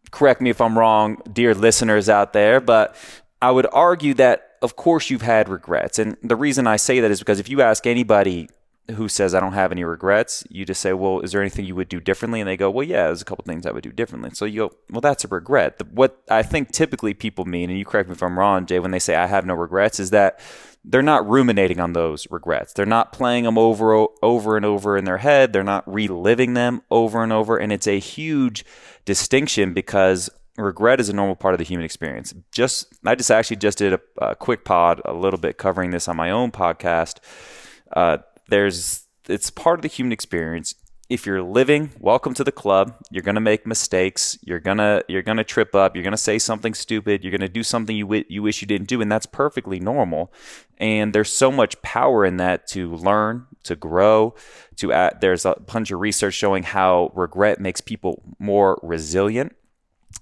correct me if I'm wrong, dear listeners out there, but I would argue that of course you've had regrets. And the reason I say that is because if you ask anybody who says I don't have any regrets, you just say, well, is there anything you would do differently? And they go, well, yeah, there's a couple things I would do differently. So you go, well, that's a regret. What I think typically people mean, and you correct me if I'm wrong, Jay, when they say I have no regrets, is that they're not ruminating on those regrets. They're not playing them over and over in their head. They're not reliving them over and over. And it's a huge distinction, because regret is a normal part of the human experience. I actually just did a quick pod, a little bit covering this on my own podcast. It's part of the human experience. If you're living, welcome to the club. You're going to make mistakes. You're going to trip up. You're going to say something stupid. You're going to do something you wish you didn't do. And that's perfectly normal. And there's so much power in that to learn, to grow, there's a bunch of research showing how regret makes people more resilient.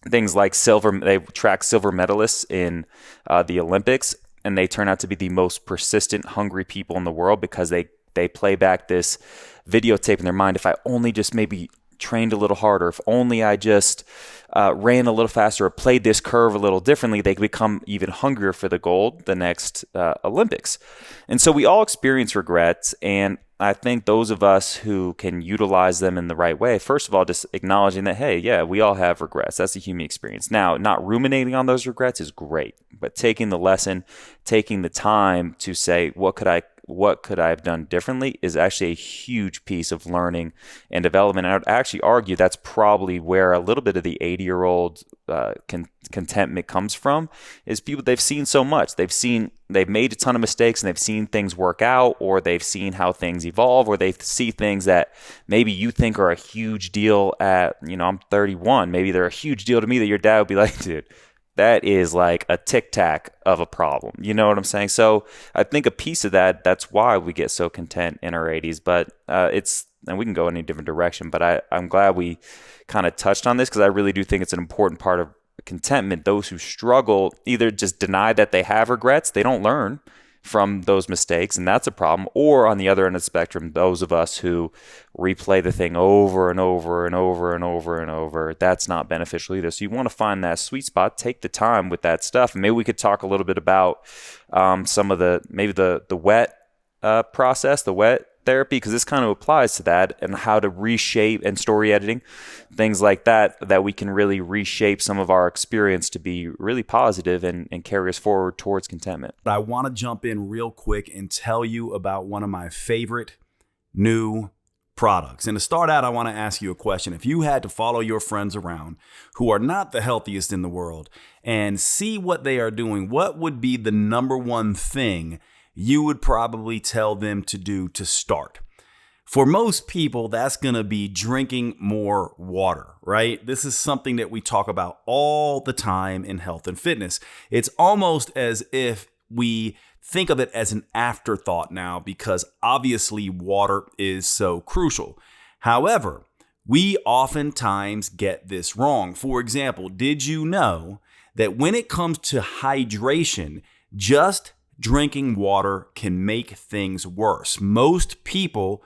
Things like they track silver medalists in the Olympics, and they turn out to be the most persistent, hungry people in the world, because they play back this videotape in their mind. If I only just maybe trained a little harder, if only I just ran a little faster or played this curve a little differently, they could become even hungrier for the gold the next Olympics. And so we all experience regrets, and I think those of us who can utilize them in the right way, first of all, just acknowledging that, hey, yeah, we all have regrets. That's a human experience. Now, not ruminating on those regrets is great, but taking the lesson, taking the time to say, what could I what could I have done differently is actually a huge piece of learning and development. And I would actually argue that's probably where a little bit of the 80-year-old contentment comes from, is people, they've seen so much. They've made a ton of mistakes and they've seen things work out, or they've seen how things evolve, or they see things that maybe you think are a huge deal at, I'm 31. Maybe they're a huge deal to me that your dad would be like, dude, that is like a tic-tac of a problem. You know what I'm saying? So I think a piece of that's why we get so content in our 80s. But and we can go in a different direction, but I'm glad we kind of touched on this, because I really do think it's an important part of contentment. Those who struggle either just deny that they have regrets, they don't learn from those mistakes, and that's a problem. Or on the other end of the spectrum, those of us who replay the thing over and over and over and over and over, that's not beneficial either. So you want to find that sweet spot, take the time with that stuff. And maybe we could talk a little bit about some of the wet process, the wet therapy, because this kind of applies to that, and how to reshape, and story editing, things like that we can really reshape some of our experience to be really positive and carry us forward towards contentment. I want to jump in real quick and tell you about one of my favorite new products. And to start out, I want to ask you a question. If you had to follow your friends around who are not the healthiest in the world and see what they are doing, what would be the number one thing you would probably tell them to do to start? For most people, that's going to be drinking more water, right? This is something that we talk about all the time in health and fitness. It's almost as if we think of it as an afterthought now, because obviously water is so crucial. However, we oftentimes get this wrong. For example, did you know that when it comes to hydration, just drinking water can make things worse? Most people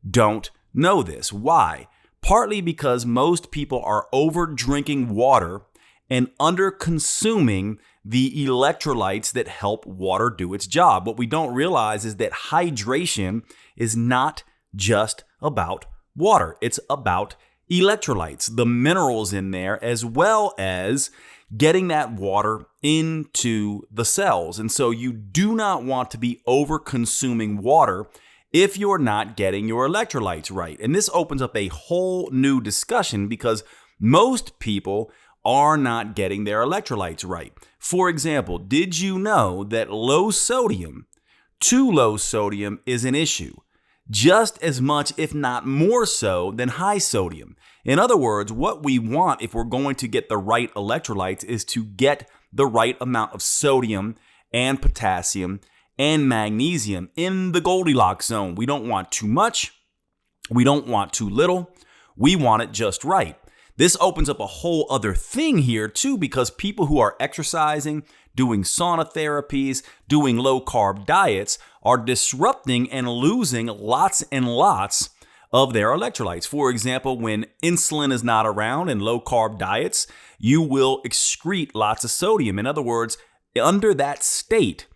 don't know this. Why? Partly because most people are over drinking water and under consuming the electrolytes that help water do its job. What we don't realize is that hydration is not just about water. It's about electrolytes, the minerals in there, as well as getting that water into the cells. And so you do not want to be over consuming water if you're not getting your electrolytes right. And this opens up a whole new discussion, because most people are not getting their electrolytes right. For example, did you know that too low sodium is an issue? Just as much, if not more so, than high sodium. In other words, what we want, if we're going to get the right electrolytes, is to get the right amount of sodium and potassium and magnesium in the Goldilocks zone. We don't want too much. We don't want too little. We want it just right. This opens up a whole other thing here too, because people who are exercising, doing sauna therapies, doing low carb diets are disrupting and losing lots and lots of their electrolytes. For example, when insulin is not around in low carb diets, you will excrete lots of sodium. In other words, under that state,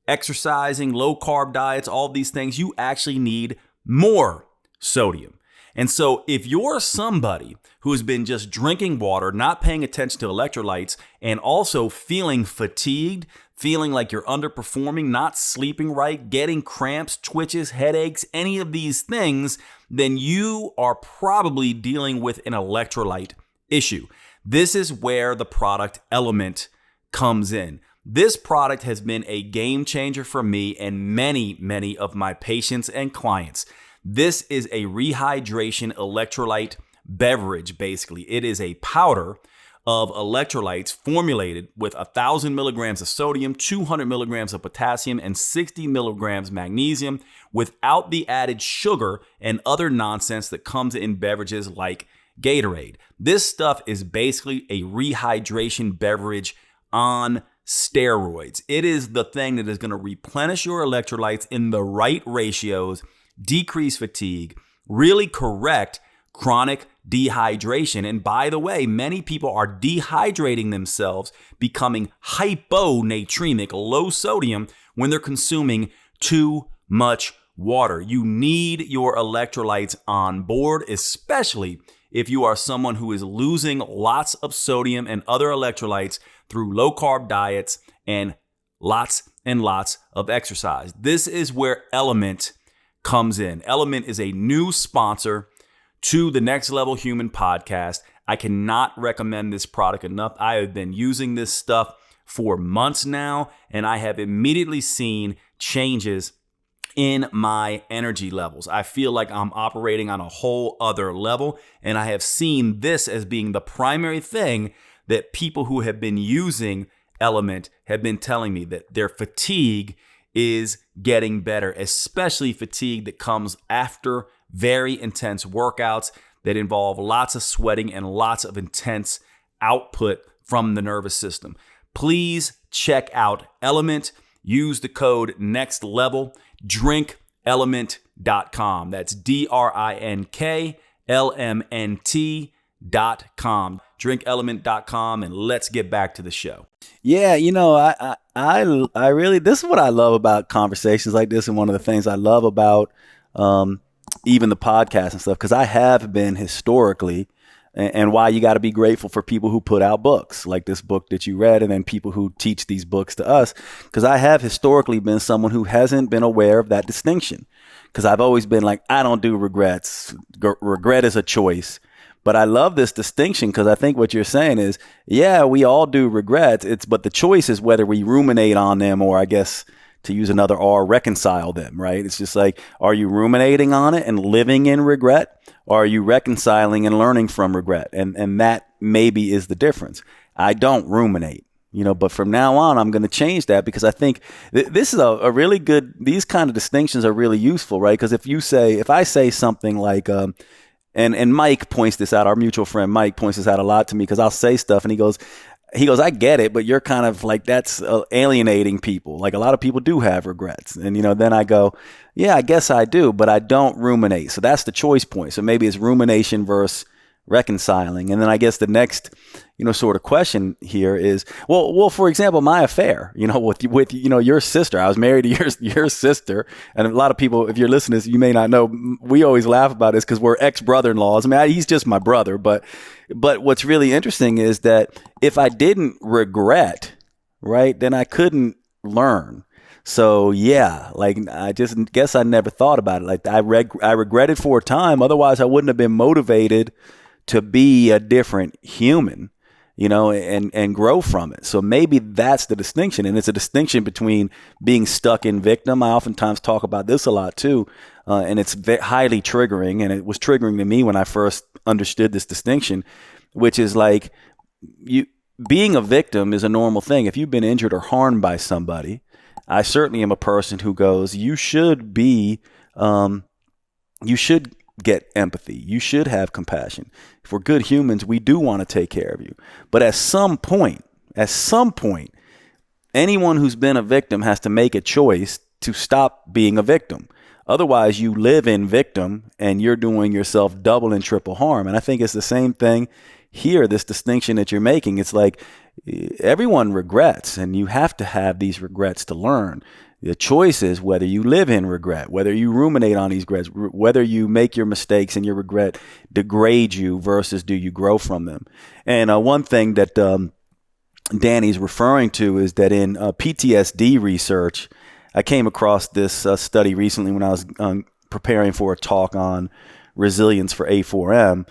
exercising, low carb diets, all these things, you actually need more sodium. And so if you're somebody who has been just drinking water, not paying attention to electrolytes, and also feeling fatigued, feeling like you're underperforming, not sleeping right, getting cramps, twitches, headaches, any of these things, then you are probably dealing with an electrolyte issue. This is where the product Element comes in. This product has been a game changer for me and many, many of my patients and clients. This is a rehydration electrolyte beverage, basically. It is a powder of electrolytes formulated with 1,000 milligrams of sodium, 200 milligrams of potassium, and 60 milligrams magnesium, without the added sugar and other nonsense that comes in beverages like Gatorade. This stuff is basically a rehydration beverage on steroids. It is the thing that is going to replenish your electrolytes in the right ratios, decrease fatigue, really correct chronic dehydration. And by the way, many people are dehydrating themselves, becoming hyponatremic, low sodium, when they're consuming too much water. You need your electrolytes on board, especially if you are someone who is losing lots of sodium and other electrolytes through low carb diets and lots and lots of exercise. This is where Element comes in. Element is a new sponsor to the Next Level Human podcast. I cannot recommend this product enough. I have been using this stuff for months now, and I have immediately seen changes in my energy levels. I feel like I'm operating on a whole other level, and I have seen this as being the primary thing that people who have been using Element have been telling me, that their fatigue is getting better, especially fatigue that comes after very intense workouts that involve lots of sweating and lots of intense output from the nervous system. Please check out Element. Use the code NEXTLEVEL. DrinkElement.com. That's DrinkLMNT.com. DrinkElement.com, and let's get back to the show. Yeah, I really, this is what I love about conversations like this, and one of the things I love about even the podcast and stuff, because I have been historically, and why you got to be grateful for people who put out books like this book that you read, and then people who teach these books to us, because I have historically been someone who hasn't been aware of that distinction, because I've always been like, I don't do regrets. Regret is a choice. But I love this distinction, because I think what you're saying is, yeah, we all do regrets. But the choice is whether we ruminate on them, or, I guess, to use another R, reconcile them, right? It's just like, are you ruminating on it and living in regret? Or are you reconciling and learning from regret? And that maybe is the difference. I don't ruminate, but from now on, I'm going to change that, because I think this is a really good, these kind of distinctions are really useful, right? Because if I say something like, and Mike points this out, our mutual friend Mike points this out a lot to me, because I'll say stuff and he goes, I get it, but you're kind of like, that's alienating people. Like, a lot of people do have regrets. And, then I go, yeah, I guess I do, but I don't ruminate. So that's the choice point. So maybe it's rumination versus reconciling. And then I guess the next, sort of question here is, well, for example, my affair, with your sister. I was married to your sister, and a lot of people, if you're listening to this, you may not know, we always laugh about this because we're ex-brother-in-laws. I mean, he's just my brother, but what's really interesting is that if I didn't regret, right, then I couldn't learn. So yeah, like, I just guess I never thought about it. Like, I regretted for a time. Otherwise, I wouldn't have been motivated to be a different human, and grow from it. So maybe that's the distinction. And it's a distinction between being stuck in victim. I oftentimes talk about this a lot too. And it's highly triggering. And it was triggering to me when I first understood this distinction, which is like, being a victim is a normal thing. If you've been injured or harmed by somebody, I certainly am a person who goes, you should get empathy. You should have compassion. If we're good humans, we do want to take care of you. But at some point, anyone who's been a victim has to make a choice to stop being a victim. Otherwise, you live in victim and you're doing yourself double and triple harm. And I think it's the same thing here, this distinction that you're making. It's like, everyone regrets, and you have to have these regrets to learn. The choice is whether you live in regret, whether you ruminate on these regrets, whether you make your mistakes and your regret degrade you versus do you grow from them. And one thing that Danny's referring to is that in PTSD research, I came across this study recently when I was preparing for a talk on resilience for A4M.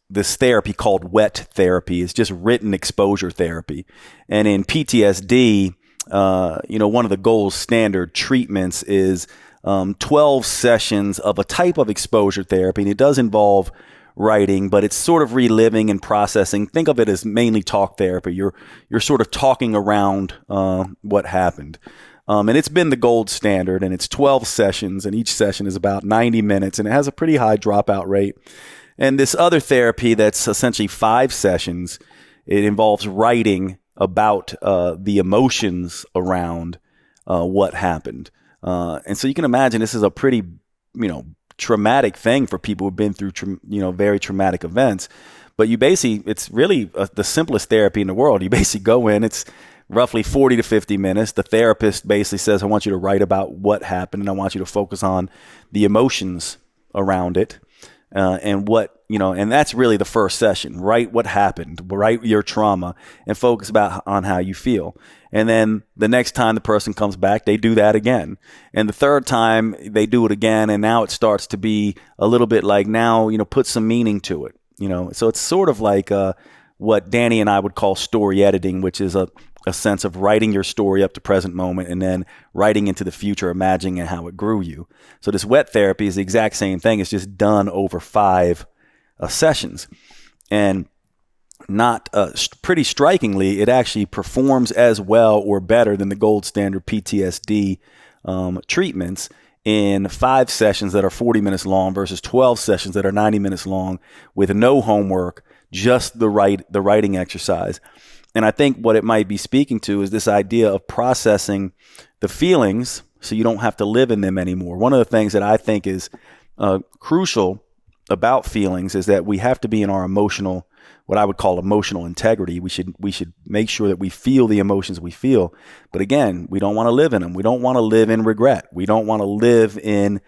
This therapy called WET therapy is just written exposure therapy. And in PTSD, one of the gold standard treatments is 12 sessions of a type of exposure therapy. And it does involve writing, but it's sort of reliving and processing. Think of it as mainly talk therapy. You're sort of talking around what happened. And it's been the gold standard, and it's 12 sessions, and each session is about 90 minutes, and it has a pretty high dropout rate. And this other therapy that's essentially 5 sessions, it involves writing about the emotions around what happened. And so you can imagine this is a pretty, traumatic thing for people who've been through, very traumatic events. But it's really the simplest therapy in the world. You basically go in, it's roughly 40 to 50 minutes. The therapist basically says, I want you to write about what happened, and I want you to focus on the emotions around it. and what, and that's really the first session. Write what happened, write your trauma, and focus on how you feel. And then the next time the person comes back, they do that again. And the third time they do it again. And now it starts to be a little bit like, now, put some meaning to it, So it's sort of like what Danny and I would call story editing, which is a sense of writing your story up to present moment and then writing into the future, imagining how it grew you. So this wet therapy is the exact same thing. It's just done over 5 sessions. And not pretty strikingly, it actually performs as well or better than the gold standard PTSD treatments in 5 sessions that are 40 minutes long versus 12 sessions that are 90 minutes long with no homework, just the writing exercise. And I think what it might be speaking to is this idea of processing the feelings so you don't have to live in them anymore. One of the things that I think is crucial about feelings is that we have to be in our what I would call emotional integrity. We should make sure that we feel the emotions we feel. But again, we don't want to live in them. We don't want to live in regret. We don't want to live in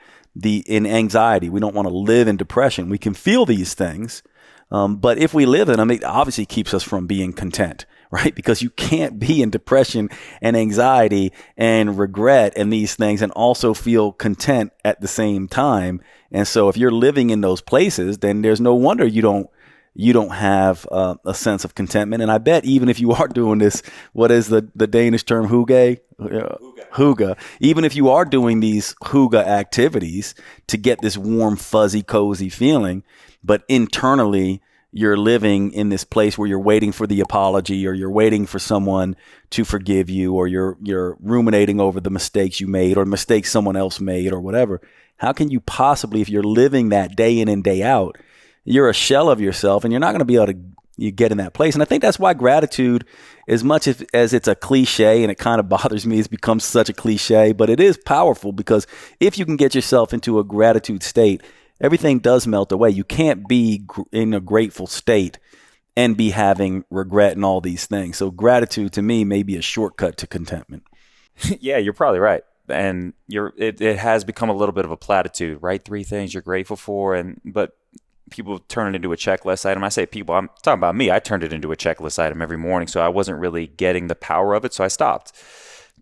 anxiety. We don't want to live in depression. We can feel these things. But if we live in them, it obviously keeps us from being content, right? Because you can't be in depression and anxiety and regret and these things and also feel content at the same time. And so if you're living in those places, then there's no wonder you don't have a sense of contentment. And I bet even if you are doing this, what is the Danish term, hygge? Hygge. Even if you are doing these hygge activities to get this warm, fuzzy, cozy feeling, but internally you're living in this place where you're waiting for the apology or you're waiting for someone to forgive you or you're ruminating over the mistakes you made or mistakes someone else made or whatever. How can you possibly, if you're living that day in and day out, you're a shell of yourself and you're not going to be able to get in that place. And I think that's why gratitude, as much as it's a cliche and it kind of bothers me, it's become such a cliche, but it is powerful because if you can get yourself into a gratitude state, everything does melt away. You can't be in a grateful state and be having regret and all these things. So gratitude to me may be a shortcut to contentment. Yeah, you're probably right. And it has become a little bit of a platitude, right? 3 things you're grateful for, but people turn it into a checklist item. I say people, I'm talking about me. I turned it into a checklist item every morning, so I wasn't really getting the power of it, so I stopped.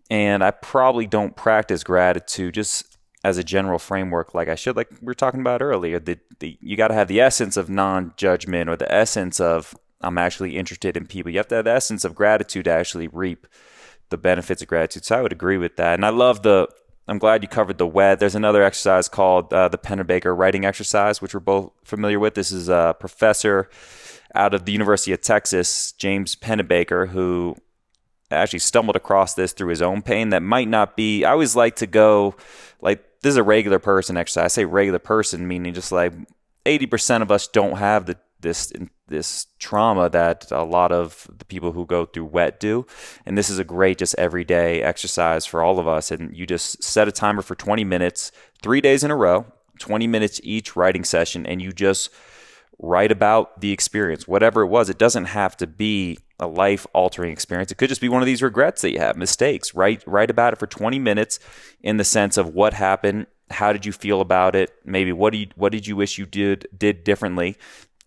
And I probably don't practice gratitude just as a general framework like I should, like we were talking about earlier. You got to have the essence of non-judgment or the essence of I'm actually interested in people. You have to have the essence of gratitude to actually reap the benefits of gratitude. So I would agree with that. And I'm glad you covered the WED. There's another exercise called the Pennebaker writing exercise, which we're both familiar with. This is a professor out of the University of Texas, James Pennebaker, who actually stumbled across this through his own pain. That might not be, I always like to go, like, this is a regular person exercise. I say regular person, meaning just like 80% of us don't have this trauma that a lot of the people who go through WET do. And this is a great just everyday exercise for all of us. And you just set a timer for 20 minutes, 3 days in a row, 20 minutes each writing session, and you just write about the experience, whatever it was. It doesn't have to be a life-altering experience. It could just be one of these regrets that you have, mistakes. Write about it for 20 minutes in the sense of what happened, how did you feel about it, maybe what did you wish you did differently,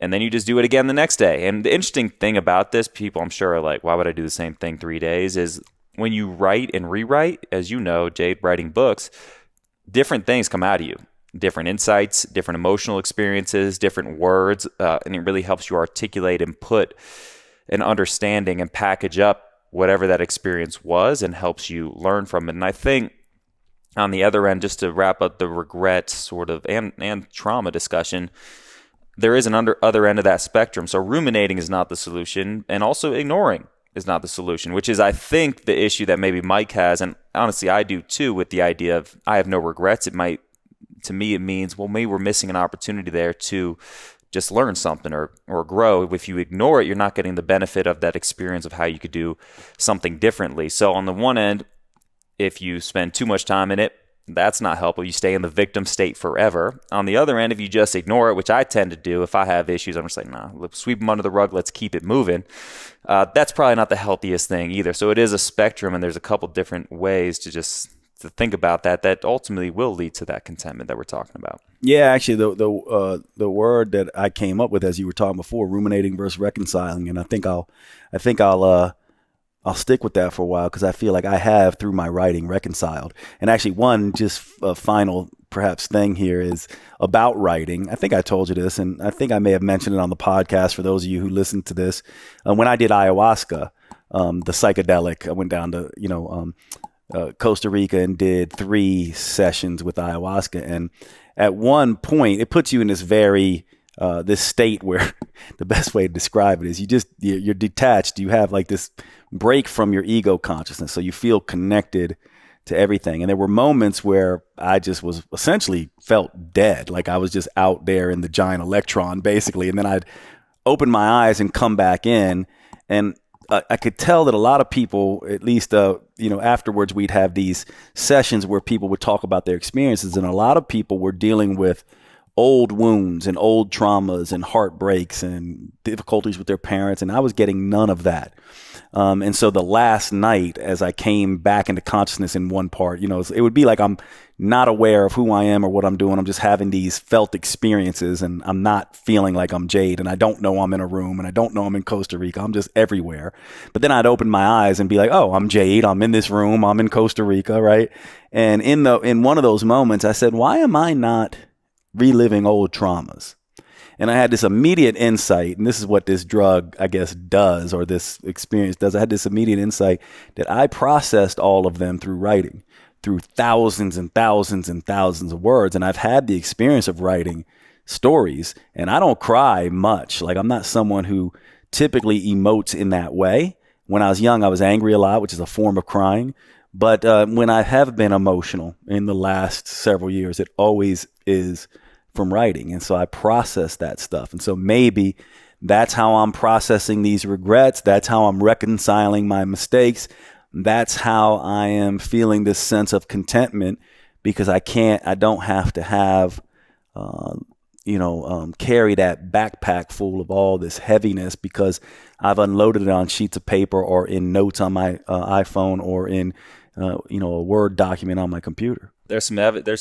and then you just do it again the next day. And the interesting thing about this, people I'm sure are like, why would I do the same thing 3 days, is when you write and rewrite, as you know, Jade, writing books, different things come out of you. Different insights, different emotional experiences, different words, and it really helps you articulate and put an understanding and package up whatever that experience was and helps you learn from it. And I think on the other end, just to wrap up the regret sort of and trauma discussion, there is an other end of that spectrum. So ruminating is not the solution, and also ignoring is not the solution, which is, I think, the issue that maybe Mike has, and honestly I do too, with the idea of I have no regrets. To me, it means, well, maybe we're missing an opportunity there to just learn something or grow. If you ignore it, you're not getting the benefit of that experience of how you could do something differently. So on the one end, if you spend too much time in it, that's not helpful. You stay in the victim state forever. On the other end, if you just ignore it, which I tend to do, if I have issues, I'm just like, nah, let's sweep them under the rug. Let's keep it moving. That's probably not the healthiest thing either. So it is a spectrum, and there's a couple different ways to just to think about that ultimately will lead to that contentment that we're talking about. Yeah, actually, the word that I came up with as you were talking before, ruminating versus reconciling, and I think I'll stick with that for a while because I feel like I have through my writing reconciled. And actually, one just final perhaps thing here is about writing. I think I told you this, and I think I may have mentioned it on the podcast for those of you who listen to this. When I did ayahuasca, the psychedelic, I went down to Costa Rica and did 3 sessions with ayahuasca, and at one point, it puts you in this this state where the best way to describe it is you're detached. You have like this break from your ego consciousness. So you feel connected to everything. And there were moments where I just was essentially felt dead. Like I was just out there in the giant electron basically. And then I'd open my eyes and come back in. And I could tell that a lot of people, at least, afterwards we'd have these sessions where people would talk about their experiences. And a lot of people were dealing with old wounds and old traumas and heartbreaks and difficulties with their parents. And I was getting none of that. And so the last night, as I came back into consciousness in one part, it would be like I'm not aware of who I am or what I'm doing. I'm just having these felt experiences and I'm not feeling like I'm Jade, and I don't know I'm in a room, and I don't know I'm in Costa Rica. I'm just everywhere. But then I'd open my eyes and be like, oh, I'm Jade. I'm in this room. I'm in Costa Rica. Right. And in one of those moments, I said, why am I not reliving old traumas? And I had this immediate insight, and this is what this drug, I guess, does, or this experience does. I had this immediate insight that I processed all of them through writing, through thousands and thousands and thousands of words. And I've had the experience of writing stories, and I don't cry much. Like, I'm not someone who typically emotes in that way. When I was young, I was angry a lot, which is a form of crying. But when I have been emotional in the last several years, it always is from writing. And so I process that stuff. And so maybe that's how I'm processing these regrets. That's how I'm reconciling my mistakes. That's how I am feeling this sense of contentment, because I don't have to have, carry that backpack full of all this heaviness, because I've unloaded it on sheets of paper or in notes on my iPhone or in, a Word document on my computer. There's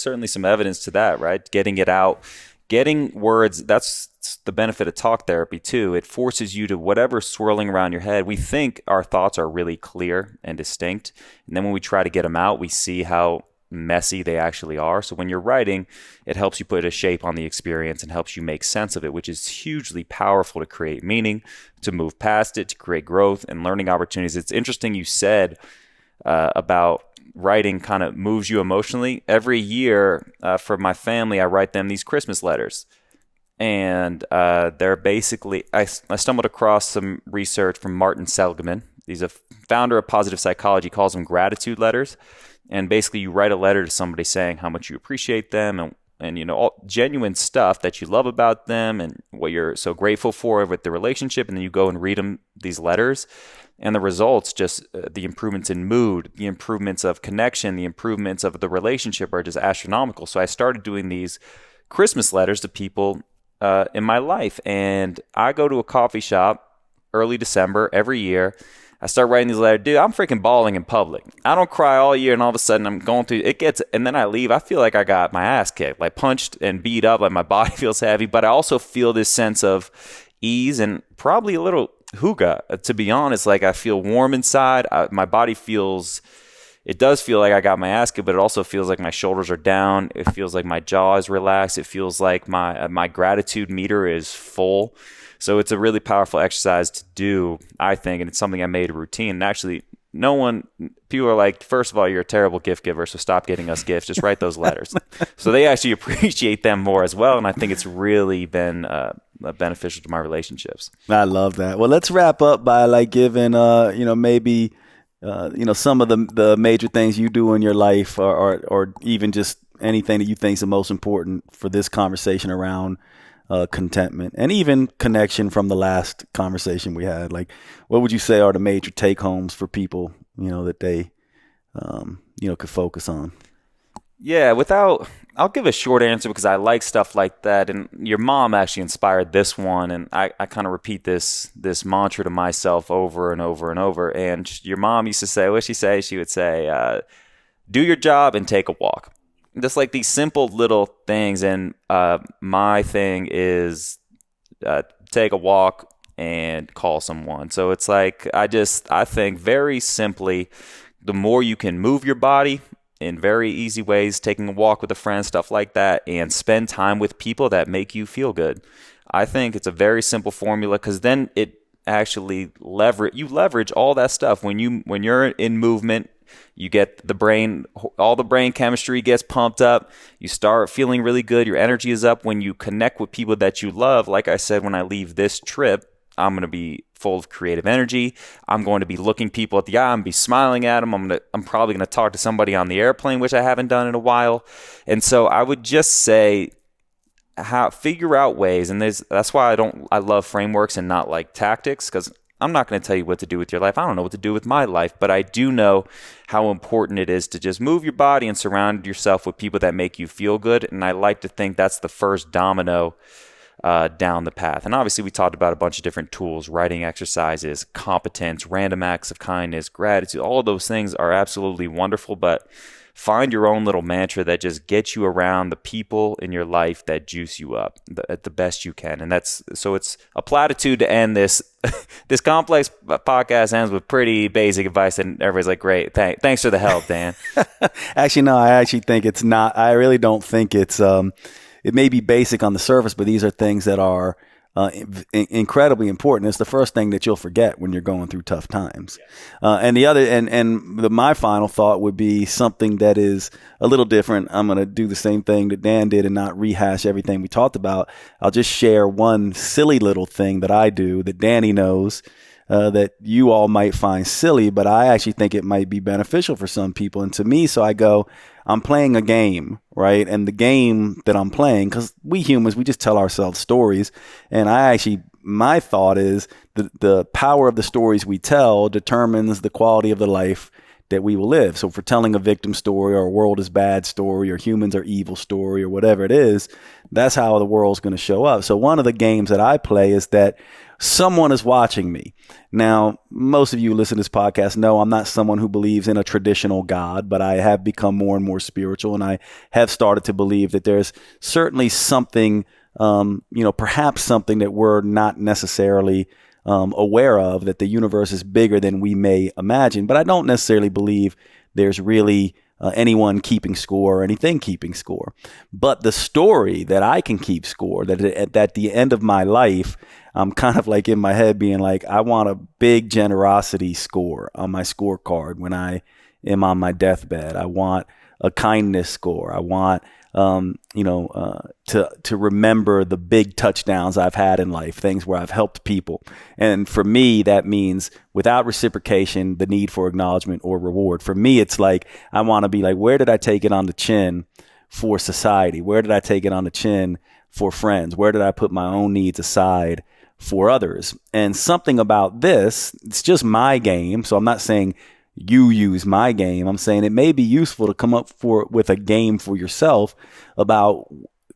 certainly some evidence to that, right? Getting it out, getting words. That's the benefit of talk therapy too. It forces you to whatever's swirling around your head. We think our thoughts are really clear and distinct, and then when we try to get them out, we see how messy they actually are. So when you're writing, it helps you put a shape on the experience and helps you make sense of it, which is hugely powerful to create meaning, to move past it, to create growth and learning opportunities. It's interesting you said about writing kind of moves you emotionally. Every year for my family, I write them these Christmas letters. And they're basically, I stumbled across some research from Martin Seligman. He's a founder of positive psychology. He calls them gratitude letters. And basically you write a letter to somebody saying how much you appreciate them and all genuine stuff that you love about them and what you're so grateful for with the relationship. And then you go and read them these letters. And the results, just the improvements in mood, the improvements of connection, the improvements of the relationship are just astronomical. So I started doing these Christmas letters to people in my life. And I go to a coffee shop early December every year. I start writing these letters. Dude, I'm freaking bawling in public. I don't cry all year, and all of a sudden I'm going through it and then I leave. I feel like I got my ass kicked, like punched and beat up, like my body feels heavy. But I also feel this sense of ease and probably a little hygge, to be honest. Like I feel warm inside. My body it does feel like I got my ass kicked, but it also feels like my shoulders are down. It feels like my jaw is relaxed. It feels like my gratitude meter is full. So it's a really powerful exercise to do, I think, and it's something I made a routine. And actually, people are like, first of all, you're a terrible gift giver, so stop getting us gifts. Just write those letters. So they actually appreciate them more as well, and I think it's really been beneficial to my relationships. I love that. Well, let's wrap up by giving, maybe, some of the major things you do in your life, or even just anything that you think is the most important for this conversation around contentment and even connection from the last conversation we had. Like, what would you say are the major take homes for people, that they, could focus on? Yeah, I'll give a short answer because I like stuff like that. And your mom actually inspired this one. And I kind of repeat this mantra to myself over and over and over. And your mom used to say, what'd she say? She would say, do your job and take a walk. Just like these simple little things. And my thing is take a walk and call someone. So it's like, I think very simply, the more you can move your body in very easy ways, taking a walk with a friend, stuff like that, and spend time with people that make you feel good. I think it's a very simple formula, because then it actually leverage all that stuff. When you're in movement, you get all the brain chemistry gets pumped up. You start feeling really good. Your energy is up. When you connect with people that you love, like I said, when I leave this trip, I'm going to be full of creative energy. I'm going to be looking people at the eye. I'm going to be smiling at them. I'm probably going to talk to somebody on the airplane, which I haven't done in a while. And so I would just say, figure out ways. And that's why I love frameworks and not like tactics, because I'm not going to tell you what to do with your life. I don't know what to do with my life, but I do know how important it is to just move your body and surround yourself with people that make you feel good. And I like to think that's the first domino down the path. And obviously we talked about a bunch of different tools, writing exercises, competence, random acts of kindness, gratitude. All of those things are absolutely wonderful, but find your own little mantra that just gets you around the people in your life that juice you up at the best you can. And it's a platitude to end this. This complex podcast ends with pretty basic advice, and everybody's like, great, thanks for the help, Dan. Actually, no, I actually think it's not. I really don't think it's it may be basic on the surface, but these are things that are incredibly important. It's the first thing that you'll forget when you're going through tough times. And my final thought would be something that is a little different. I'm going to do the same thing that Dan did and not rehash everything we talked about. I'll just share one silly little thing that I do that Danny knows, that you all might find silly, but I actually think it might be beneficial for some people. And to me, so I go, I'm playing a game, right? And the game that I'm playing, because we humans, we just tell ourselves stories. And my thought is the power of the stories we tell determines the quality of the life that we will live. So if we're telling a victim story or a world is bad story or humans are evil story or whatever it is, that's how the world's going to show up. So one of the games that I play is that someone is watching me. Now, most of you who listen to this podcast know I'm not someone who believes in a traditional God, but I have become more and more spiritual, and I have started to believe that there's certainly something, perhaps something that we're not necessarily aware of, that the universe is bigger than we may imagine. But I don't necessarily believe there's really anyone keeping score or anything keeping score. But the story that I can keep score, that at the end of my life, I'm kind of like in my head being like, I want a big generosity score on my scorecard when I am on my deathbed. I want a kindness score. I want to remember the big touchdowns I've had in life, things where I've helped people. And for me, that means without reciprocation, the need for acknowledgement or reward. For me, it's like, I want to be like, where did I take it on the chin for society? Where did I take it on the chin for friends? Where did I put my own needs aside for others? And something about this, it's just my game. So I'm not saying you use my game. I'm saying it may be useful to come up with a game for yourself about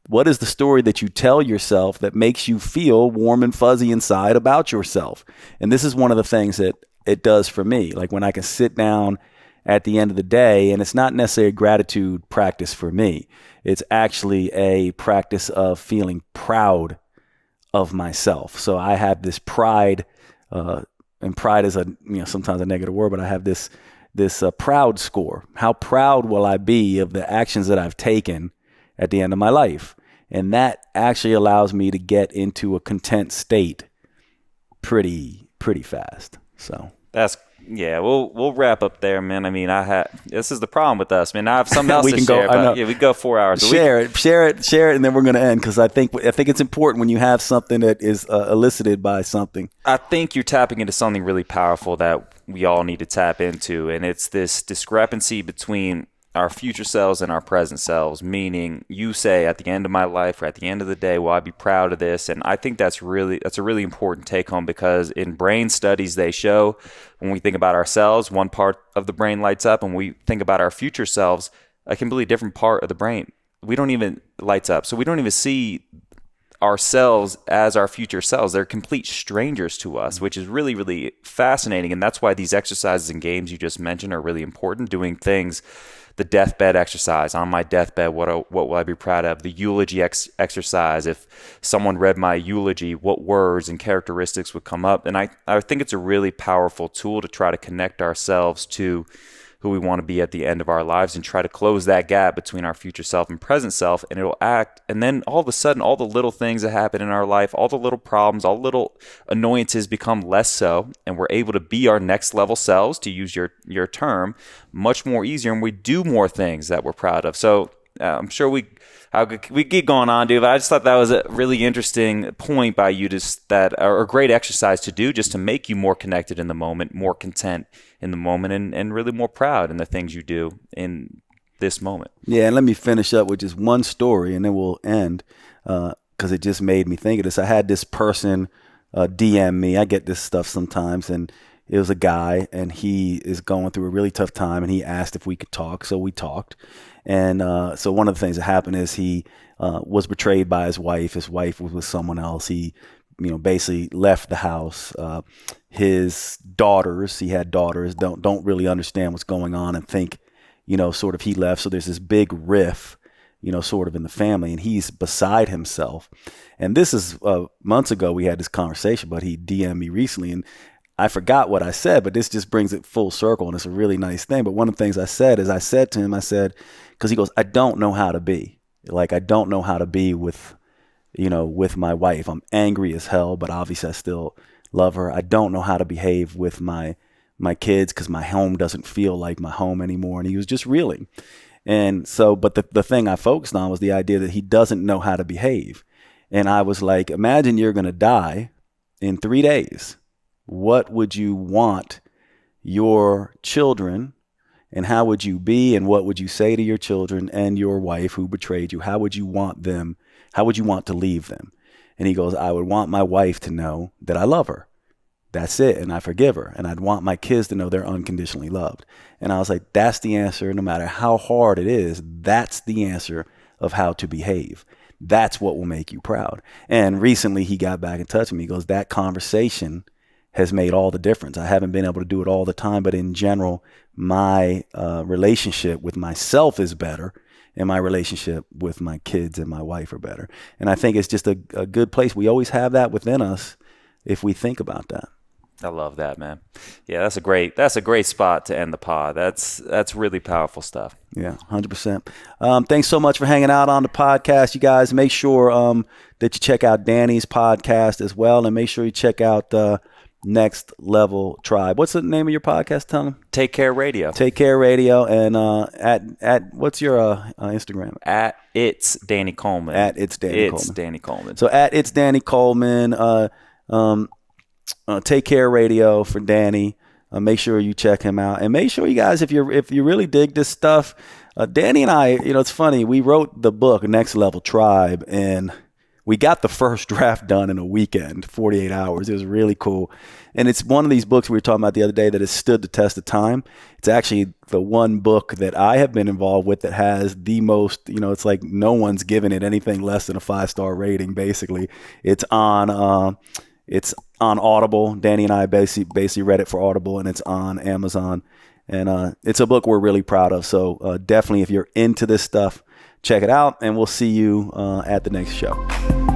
what is the story that you tell yourself that makes you feel warm and fuzzy inside about yourself. And this is one of the things that it does for me. Like when I can sit down at the end of the day, and it's not necessarily a gratitude practice for me. It's actually a practice of feeling proud of myself. So I have this pride, and pride is sometimes a negative word, but I have this proud score. How proud will I be of the actions that I've taken at the end of my life? And that actually allows me to get into a content state pretty fast. So we'll wrap up there, man. I mean, this is the problem with us, man. I have something else to share. We go 4 hours. Share it, and then we're going to end, because I think it's important when you have something that is elicited by something. I think you're tapping into something really powerful that we all need to tap into, and it's this discrepancy between our future selves and our present selves, meaning you say at the end of my life or at the end of the day, will I be proud of this? And I think that's a really important take home, because in brain studies, they show when we think about ourselves, one part of the brain lights up, and when we think about our future selves, a completely different part of the brain, we don't even lights up. So we don't even see ourselves as our future selves. They're complete strangers to us, which is really, really fascinating. And that's why these exercises and games you just mentioned are really important. Doing things, the deathbed exercise, on my deathbed, what will I be proud of? The eulogy exercise, if someone read my eulogy, what words and characteristics would come up? And I think it's a really powerful tool to try to connect ourselves to who we want to be at the end of our lives and try to close that gap between our future self and present self. And it'll act. And then all of a sudden, all the little things that happen in our life, all the little problems, all the little annoyances become less so. And we're able to be our next level selves, to use your term, much more easier. And we do more things that we're proud of. So I'm sure we keep going on, dude, but I just thought that was a really interesting point by you, or a great exercise to do, just to make you more connected in the moment, more content in the moment, and really more proud in the things you do in this moment. Yeah, and let me finish up with just one story, and then we'll end, because it just made me think of this. I had this person DM me. I get this stuff sometimes, and it was a guy, and he is going through a really tough time, and he asked if we could talk, so we talked. And so one of the things that happened is he was betrayed by his wife. His wife was with someone else. He, basically left the house. His daughters, he had daughters, don't really understand what's going on and think, sort of he left. So there's this big riff, sort of in the family, and he's beside himself. And this is months ago we had this conversation, but he DM'd me recently, and I forgot what I said, but this just brings it full circle, and it's a really nice thing. But one of the things I said to him, because he goes, I don't know how to be. Like, I don't know how to be with my wife. I'm angry as hell, but obviously I still love her. I don't know how to behave with my kids because my home doesn't feel like my home anymore. And he was just reeling. And so, but the thing I focused on was the idea that he doesn't know how to behave. And I was like, imagine you're going to die in 3 days. What would you want your children, and how would you be, and what would you say to your children and your wife who betrayed you? How would you want them? How would you want to leave them? And he goes, I would want my wife to know that I love her. That's it. And I forgive her. And I'd want my kids to know they're unconditionally loved. And I was like, that's the answer. No matter how hard it is, that's the answer of how to behave. That's what will make you proud. And recently he got back in touch with me. He goes, that conversation has made all the difference. I haven't been able to do it all the time, but in general, my relationship with myself is better, and my relationship with my kids and my wife are better. And I think it's just a good place. We always have that within us if we think about that. I love that, man. Yeah, that's a great spot to end the pod. That's really powerful stuff. Yeah, 100%. Thanks so much for hanging out on the podcast, you guys. Make sure that you check out Danny's podcast as well, and make sure you check out Next Level Tribe. What's the name of your podcast? Tell them. Take Care Radio. Take Care Radio. And at what's your Instagram? At It's Danny Coleman. At It's Danny Coleman. It's Danny Coleman. So at It's Danny Coleman. Take Care Radio for Danny. Make sure you check him out, and make sure you guys, if you really dig this stuff, Danny and I, it's funny. We wrote the book Next Level Tribe, and we got the first draft done in a weekend, 48 hours. It was really cool. And it's one of these books we were talking about the other day that has stood the test of time. It's actually the one book that I have been involved with that has the most, it's like no one's given it anything less than a 5-star rating, basically. It's on Audible. Danny and I basically read it for Audible, and it's on Amazon. And it's a book we're really proud of. So definitely, if you're into this stuff, check it out, and we'll see you at the next show.